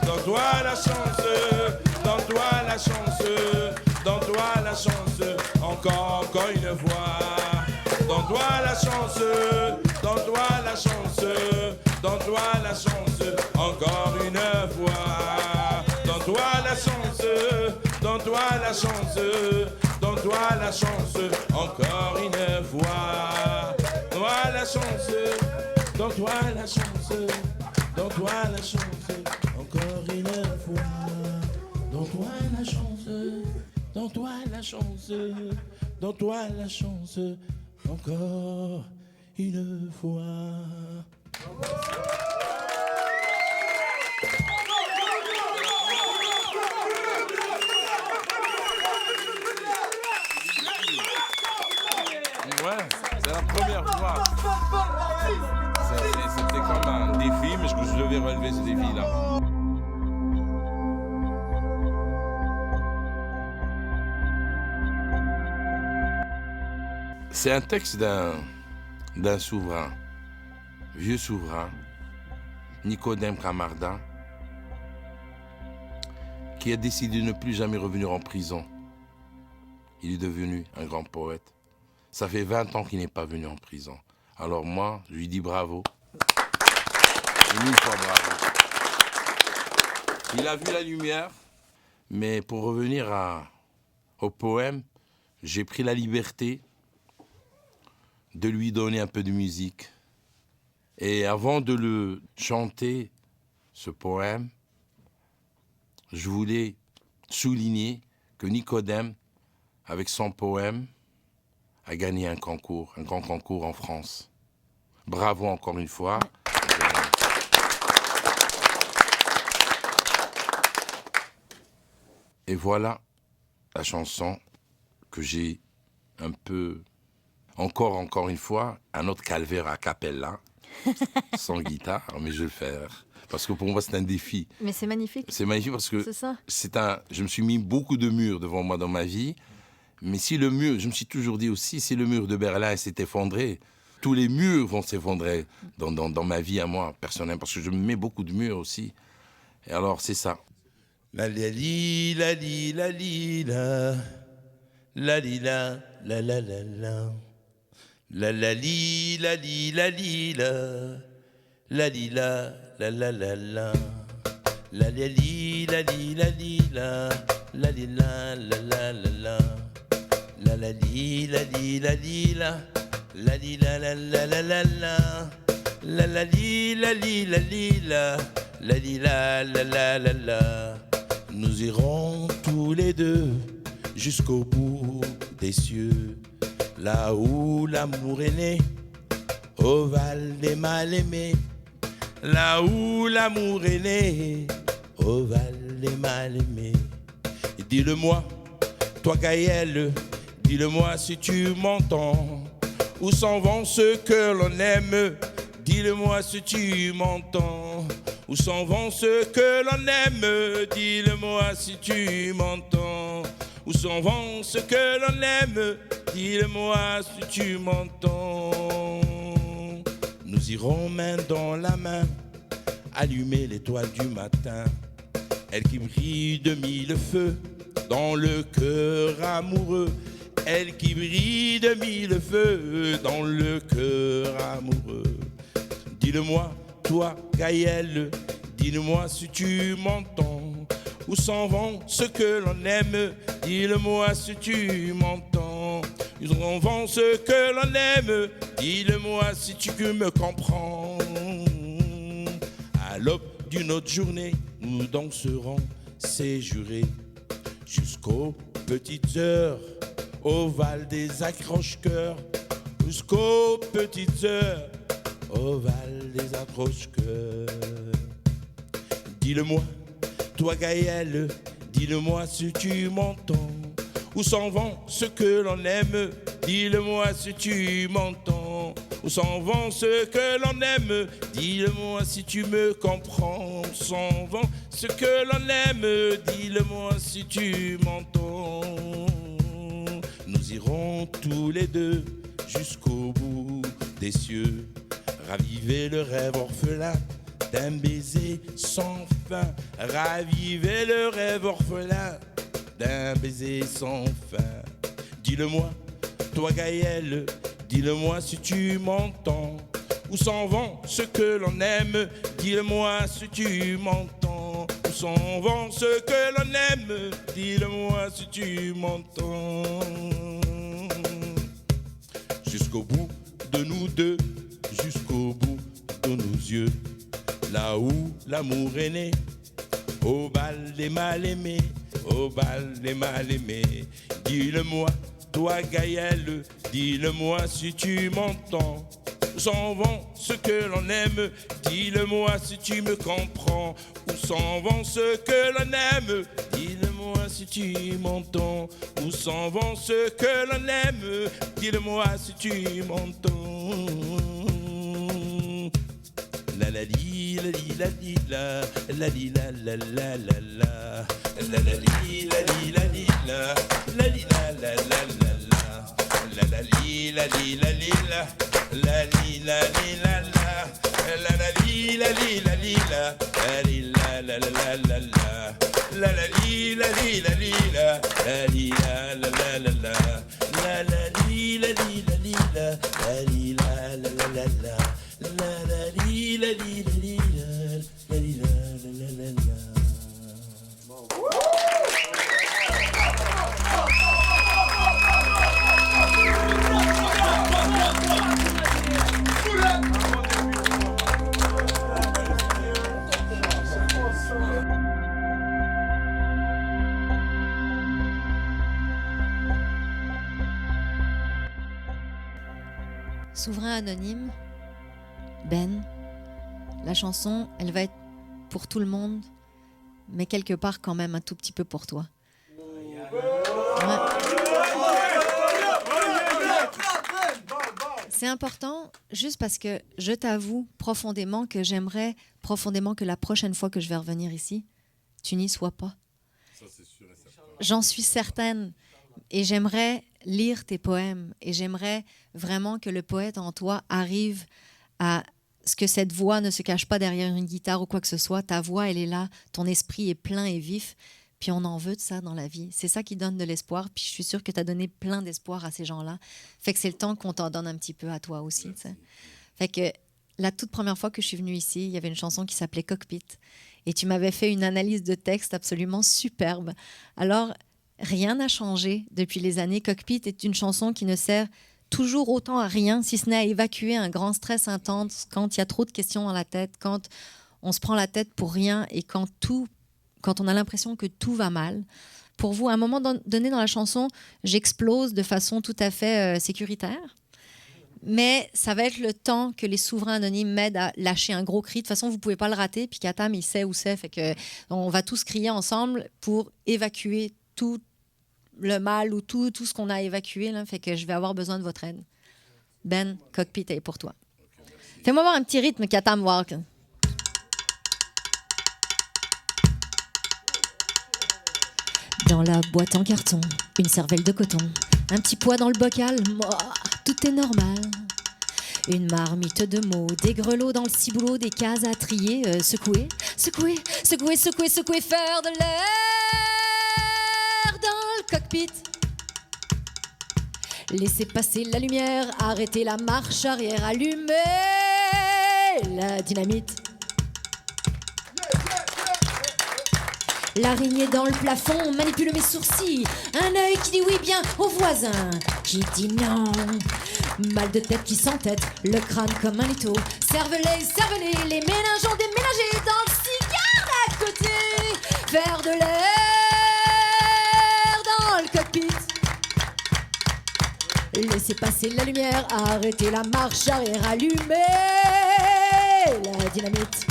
Donne-toi la chance, donne-toi la chance, donne-toi la chance, encore une fois. Donne-toi la chance, donne-toi la chance, donne-toi la chance, encore une fois. Donne-toi la chance, donne-toi la chance, donne-toi la chance, encore une fois. Donne-toi la chance, donne-toi la chance, donne-toi la chance, encore une fois. Donne-toi la chance, donne-toi la chance, donne-toi la chance, encore une fois. Ouais, c'est la première fois. C'était comme un défi, mais je devais relever ce défi-là. C'est un texte d'un souverain, vieux souverain, Nicodème Camardin, qui a décidé de ne plus jamais revenir en prison. Il est devenu un grand poète. Ça fait 20 ans qu'il n'est pas venu en prison. Alors moi, je lui dis bravo. Et 1000 fois bravo. Il a vu la lumière, mais pour revenir au poème, j'ai pris la liberté de lui donner un peu de musique. Et avant de le chanter, ce poème, je voulais souligner que Nicodème, avec son poème, a gagné un grand concours en France. Bravo encore une fois. Et voilà la chanson que j'ai un peu, encore une fois, un autre calvaire a cappella, sans guitare, mais je vais le faire. Parce que pour moi, c'est un défi. Mais c'est magnifique. C'est magnifique parce que c'est ça. Je me suis mis beaucoup de murs devant moi dans ma vie. Mais si le mur, je me suis toujours dit aussi, si le mur de Berlin s'est effondré, tous les murs vont s'effondrer dans ma vie à moi, personnellement, parce que je me mets beaucoup de murs aussi. Et alors, c'est ça. La li la li la li la la li la la la la la la la li la li la li la la li la la la la la la li la li la li la la li la la la la la la la li la li la li la la li la la la la la la la la li la li la li la la li la la la la la. Nous irons tous les deux jusqu'au bout des cieux, là où l'amour est né, au val des mal-aimés, là où l'amour est né, au val des mal-aimés. Dis-le-moi, toi Gaëlle, dis-le-moi si tu m'entends. Où s'en vont ceux que l'on aime? Dis-le-moi si tu m'entends. Où s'en vont ceux que l'on aime? Dis-le-moi si tu m'entends. Où s'en vont ceux que l'on aime? Dis-le-moi si tu m'entends. Nous irons main dans la main, allumer l'étoile du matin, elle qui brille de mille feux dans le cœur amoureux, elle qui brille de mille feux dans le cœur amoureux. Dis-le-moi, toi, Gaëlle, dis-le-moi si tu m'entends. Où s'en vont ceux que l'on aime? Dis-le-moi si tu m'entends. Où s'en vont ceux que l'on aime? Dis-le-moi si tu me comprends. À l'aube d'une autre journée, nous danserons, c'est juré, jusqu'aux petites heures, au val des accroche-cœurs, jusqu'aux petites heures, au val des accroche-cœurs. Dis-le-moi, toi Gaëlle, dis-le-moi si tu m'entends. Où s'en vont ceux que l'on aime? Dis-le-moi si tu m'entends. Où s'en vont ceux que l'on aime? Dis-le-moi si tu me comprends. Où s'en vont ceux que l'on aime? Dis-le-moi si tu m'entends. Nous irons tous les deux jusqu'au bout des cieux, raviver le rêve orphelin d'un baiser sans fin. Raviver le rêve orphelin d'un baiser sans fin. Dis-le-moi, toi Gaëlle, dis-le-moi si tu m'entends. Où s'en vont ceux que l'on aime? Dis-le-moi si tu m'entends. Où s'en vont ceux que l'on aime? Dis-le-moi si tu m'entends. Jusqu'au bout de nous deux, jusqu'au bout de nos yeux, là où l'amour est né, au bal des mal-aimés, au bal des mal-aimés. Dis-le-moi, toi Gaëlle, dis-le-moi si tu m'entends. Où s'en vont ceux que l'on aime, dis-le-moi si tu me comprends. Où s'en vont ceux que l'on aime, dis-le-moi si tu m'entends. Où s'en vont ceux que l'on aime, dis-le-moi si tu m'entends. La la li la li la li la la li la la la la la la la li la li la li la la li la la la la la la li la li la li la la li la li la la la li la li la li la la li la la la la la la la li la li la li la la li la la la la la la li la li la li la la li la la la la la la la li la li la li la la li la la la la la. Souverain anonyme, Ben, la chanson, elle va être pour tout le monde, mais quelque part quand même un tout petit peu pour toi. Ouais. C'est important juste parce que je t'avoue profondément que j'aimerais profondément que la prochaine fois que je vais revenir ici, tu n'y sois pas. J'en suis certaine. Et j'aimerais lire tes poèmes et j'aimerais vraiment que le poète en toi arrive à ce que cette voix ne se cache pas derrière une guitare ou quoi que ce soit. Ta voix, elle est là, ton esprit est plein et vif, puis on en veut de ça dans la vie. C'est ça qui donne de l'espoir, puis je suis sûre que tu as donné plein d'espoir à ces gens-là. Fait que c'est le temps qu'on t'en donne un petit peu à toi aussi. T'sais. Fait que la toute première fois que je suis venue ici, il y avait une chanson qui s'appelait Cockpit et tu m'avais fait une analyse de texte absolument superbe. Alors, rien n'a changé depuis les années. Cockpit est une chanson qui ne sert toujours autant à rien, si ce n'est à évacuer un grand stress intense quand il y a trop de questions dans la tête, quand on se prend la tête pour rien et quand on a l'impression que tout va mal. Pour vous, à un moment donné dans la chanson, j'explose de façon tout à fait sécuritaire. Mais ça va être le temps que les souverains anonymes m'aident à lâcher un gros cri. De toute façon, vous ne pouvez pas le rater. Puis Katam, il sait où c'est. Fait que on va tous crier ensemble pour évacuer tout le mal ou tout ce qu'on a évacué. Là. Fait que je vais avoir besoin de votre aide. Ben, Cockpit est pour toi. Fais-moi voir un petit rythme, Katam Walk. Dans la boîte en carton, une cervelle de coton, un petit pois dans le bocal, tout est normal. Une marmite de mots, des grelots dans le ciboulot, des cases à trier, secouer, secouer, secouer, secouer, secouer, faire de l'air dans le cockpit. Laissez passer la lumière, arrêtez la marche arrière, allumez la dynamite. L'araignée dans le plafond manipule mes sourcils. Un œil qui dit oui bien au voisin qui dit non. Mal de tête qui s'entête, le crâne comme un étau. Cervelet, cervelet, les méninges ont déménagé dans le cigare d'à côté. Faire de l'air dans le cockpit. Laissez passer la lumière, arrêtez la marche arrière, allumez la dynamite.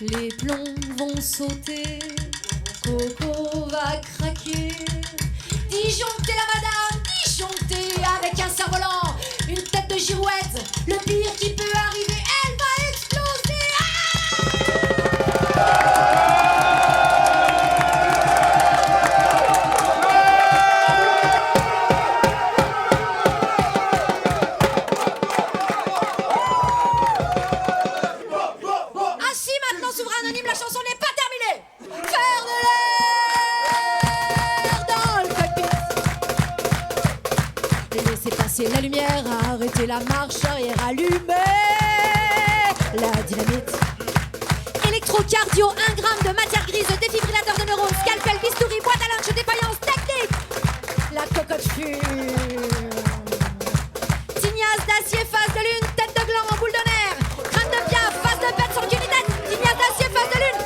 Les plombs vont sauter, Coco va craquer. Disjonctez la madame, disjonctez avec un cerf-volant, une tête de girouette. Le pire qui peut arriver, elle va exploser. Anonyme, la chanson n'est pas terminée. Faire de l'air dans le cockpit. Laissez passer la lumière, arrêtez la marche arrière, allumez la dynamite. Électrocardio, 1 gramme de matière grise, défibrillateur de neurones, scalpel, bistouri, boîte à lunch, défaillance technique. La cocotte fume. Tignasse d'acier, face de lune, tête de gland, boule de nerf, crâne de biaf, face de bête, sans unité. Tignasse d'acier, face de lune,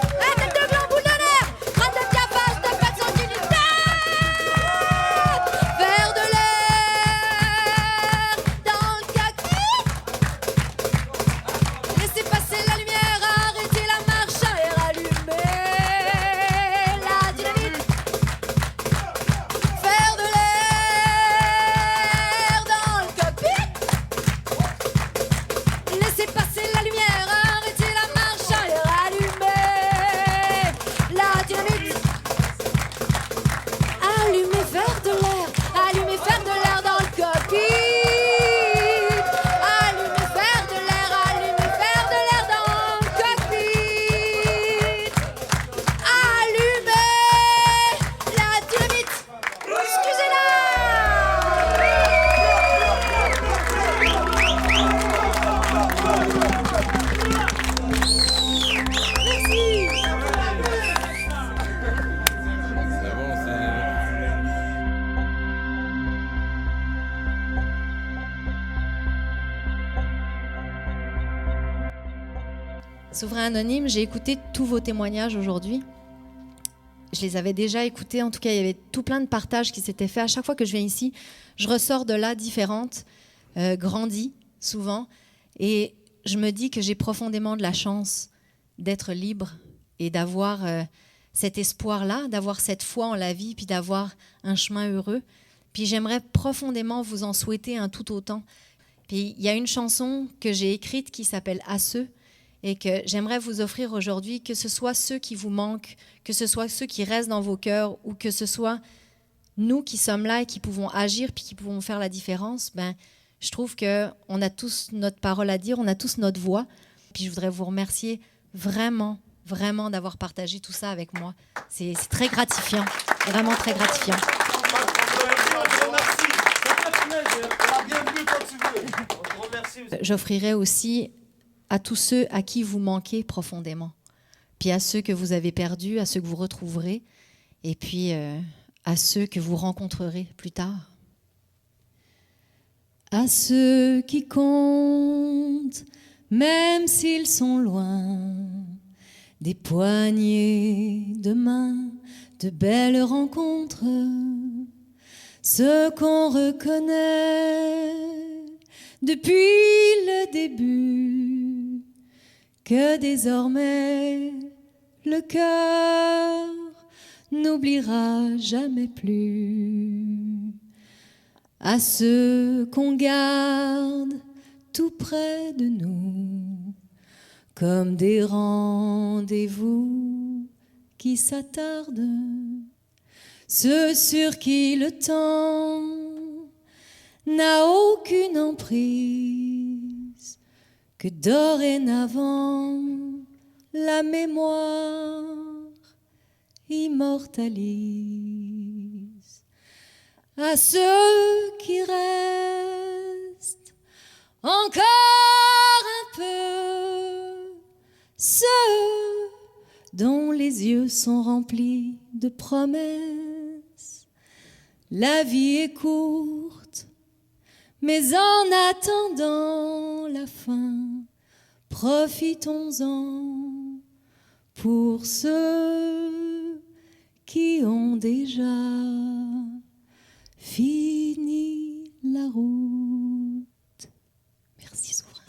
Souverain Anonyme, j'ai écouté tous vos témoignages aujourd'hui. Je les avais déjà écoutés. En tout cas, il y avait tout plein de partages qui s'étaient faits. À chaque fois que je viens ici, je ressors de là différente, grandie souvent. Et je me dis que j'ai profondément de la chance d'être libre et d'avoir cet espoir-là, d'avoir cette foi en la vie, puis d'avoir un chemin heureux. Puis j'aimerais profondément vous en souhaiter un tout autant. Puis il y a une chanson que j'ai écrite qui s'appelle « À ceux » et que j'aimerais vous offrir aujourd'hui, que ce soit ceux qui vous manquent, que ce soit ceux qui restent dans vos cœurs ou que ce soit nous qui sommes là et qui pouvons agir puis qui pouvons faire la différence. Ben, je trouve qu'on a tous notre parole à dire, on a tous notre voix. Puis je voudrais vous remercier vraiment, vraiment d'avoir partagé tout ça avec moi. C'est très gratifiant, vraiment très gratifiant. J'offrirai aussi à tous ceux à qui vous manquez profondément, puis à ceux que vous avez perdus, à ceux que vous retrouverez, et puis à ceux que vous rencontrerez plus tard. À ceux qui comptent, même s'ils sont loin, des poignées de main, de belles rencontres, ceux qu'on reconnaît depuis le début, que désormais le cœur n'oubliera jamais plus. À ceux qu'on garde tout près de nous, comme des rendez-vous qui s'attardent, ceux sur qui le temps n'a aucune emprise, que dorénavant la mémoire immortalise. À ceux qui restent encore un peu, ceux dont les yeux sont remplis de promesses. La vie est courte, mais en attendant la fin, profitons-en pour ceux qui ont déjà fini la route. Merci, Souverain.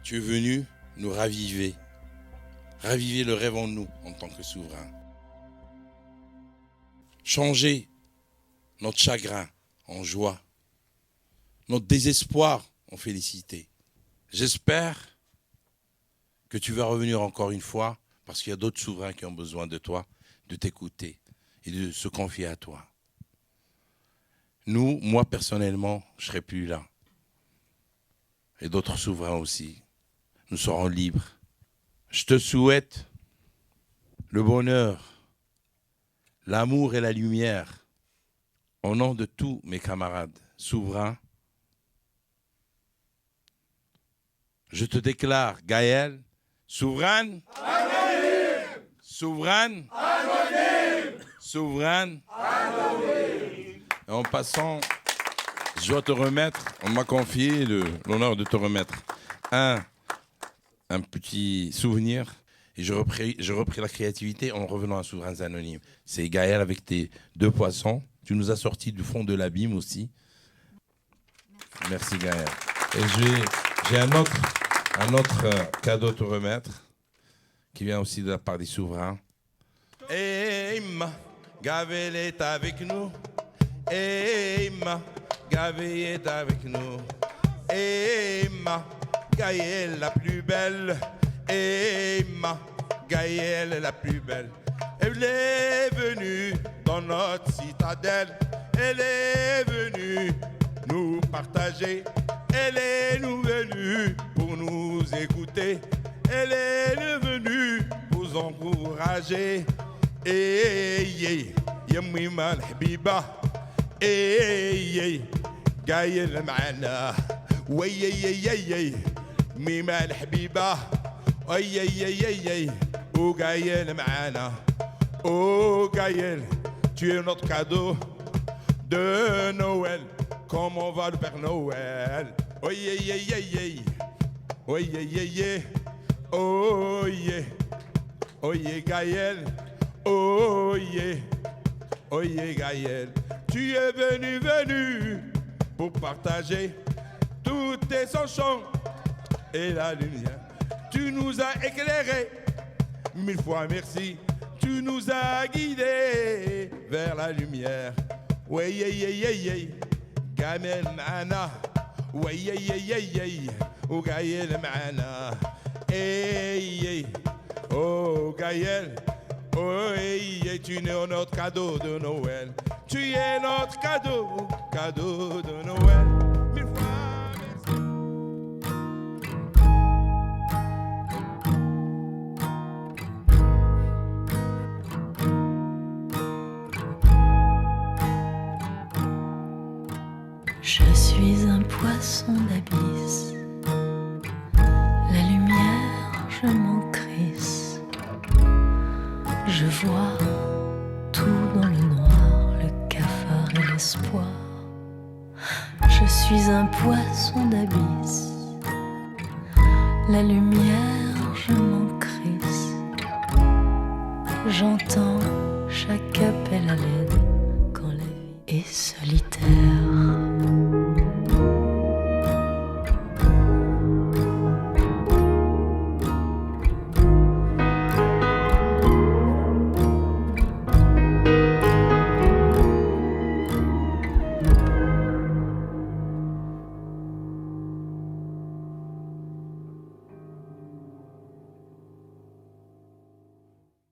Tu es venu nous raviver le rêve en nous en tant que souverain. Changer notre chagrin en joie, notre désespoir en félicité. J'espère que tu vas revenir encore une fois parce qu'il y a d'autres souverains qui ont besoin de toi, de t'écouter et de se confier à toi. Nous, moi personnellement, je ne serai plus là. Et d'autres souverains aussi. Nous serons libres. Je te souhaite le bonheur, l'amour et la lumière. Au nom de tous mes camarades souverains, je te déclare, Gaël, souveraine, anonyme. Souveraine, anonyme. Souveraine, anonyme. Et en passant, je dois te remettre, on m'a confié l'honneur de te remettre un petit souvenir. Et je repris la créativité en revenant à Souverains Anonymes. C'est Gaël avec tes 2 poissons. Tu nous as sortis du fond de l'abîme aussi. Merci Gaël. Et j'ai un autre cadeau à te remettre qui vient aussi de la part des souverains. Emma, Gaël est avec nous. Emma, Gaël est avec nous. Emma, Gaël la plus belle. Emma, Gaël la plus belle. Elle est venue dans notre citadelle. Elle est venue nous partager. Elle est venue pour nous écouter. Elle est venue pour nous encourager. Hey, yeah, yamima l'habiba. Hey, yeah, قايل معانا ويي ميمة الحبيبة وقايل معانا Gaël, tu es notre cadeau de Noël. Comme on va le Père Noël. Oh yeah yeah yeah yeah. Oh yeah yeah yeah. Oh yeah. Oh yeah Gaël. Oh yeah. Oh yeah Gaël. Tu es venu pour partager tous tes enchants et la lumière. Tu nous as éclairés. 1000 fois merci. Tu nous as guidés vers la lumière. Ouais, yeah, yeah, yeah, yeah. Gaël معنا. Ouais, yeah, yeah, yeah, yeah. Oh, Gaël معنا. Hey, yeah. Oh, Gaël. Oh, hey, yeah. Tu es notre cadeau de Noël. Tu es notre cadeau de Noël. 1000 fois merci. Je suis un poisson d'abysse, la lumière je m'en crisse, je vois tout dans le noir, le cafard et l'espoir. Je suis un poisson d'abysse, la lumière je m'en crisse, j'entends chaque appel à l'aide quand la vie est solitaire.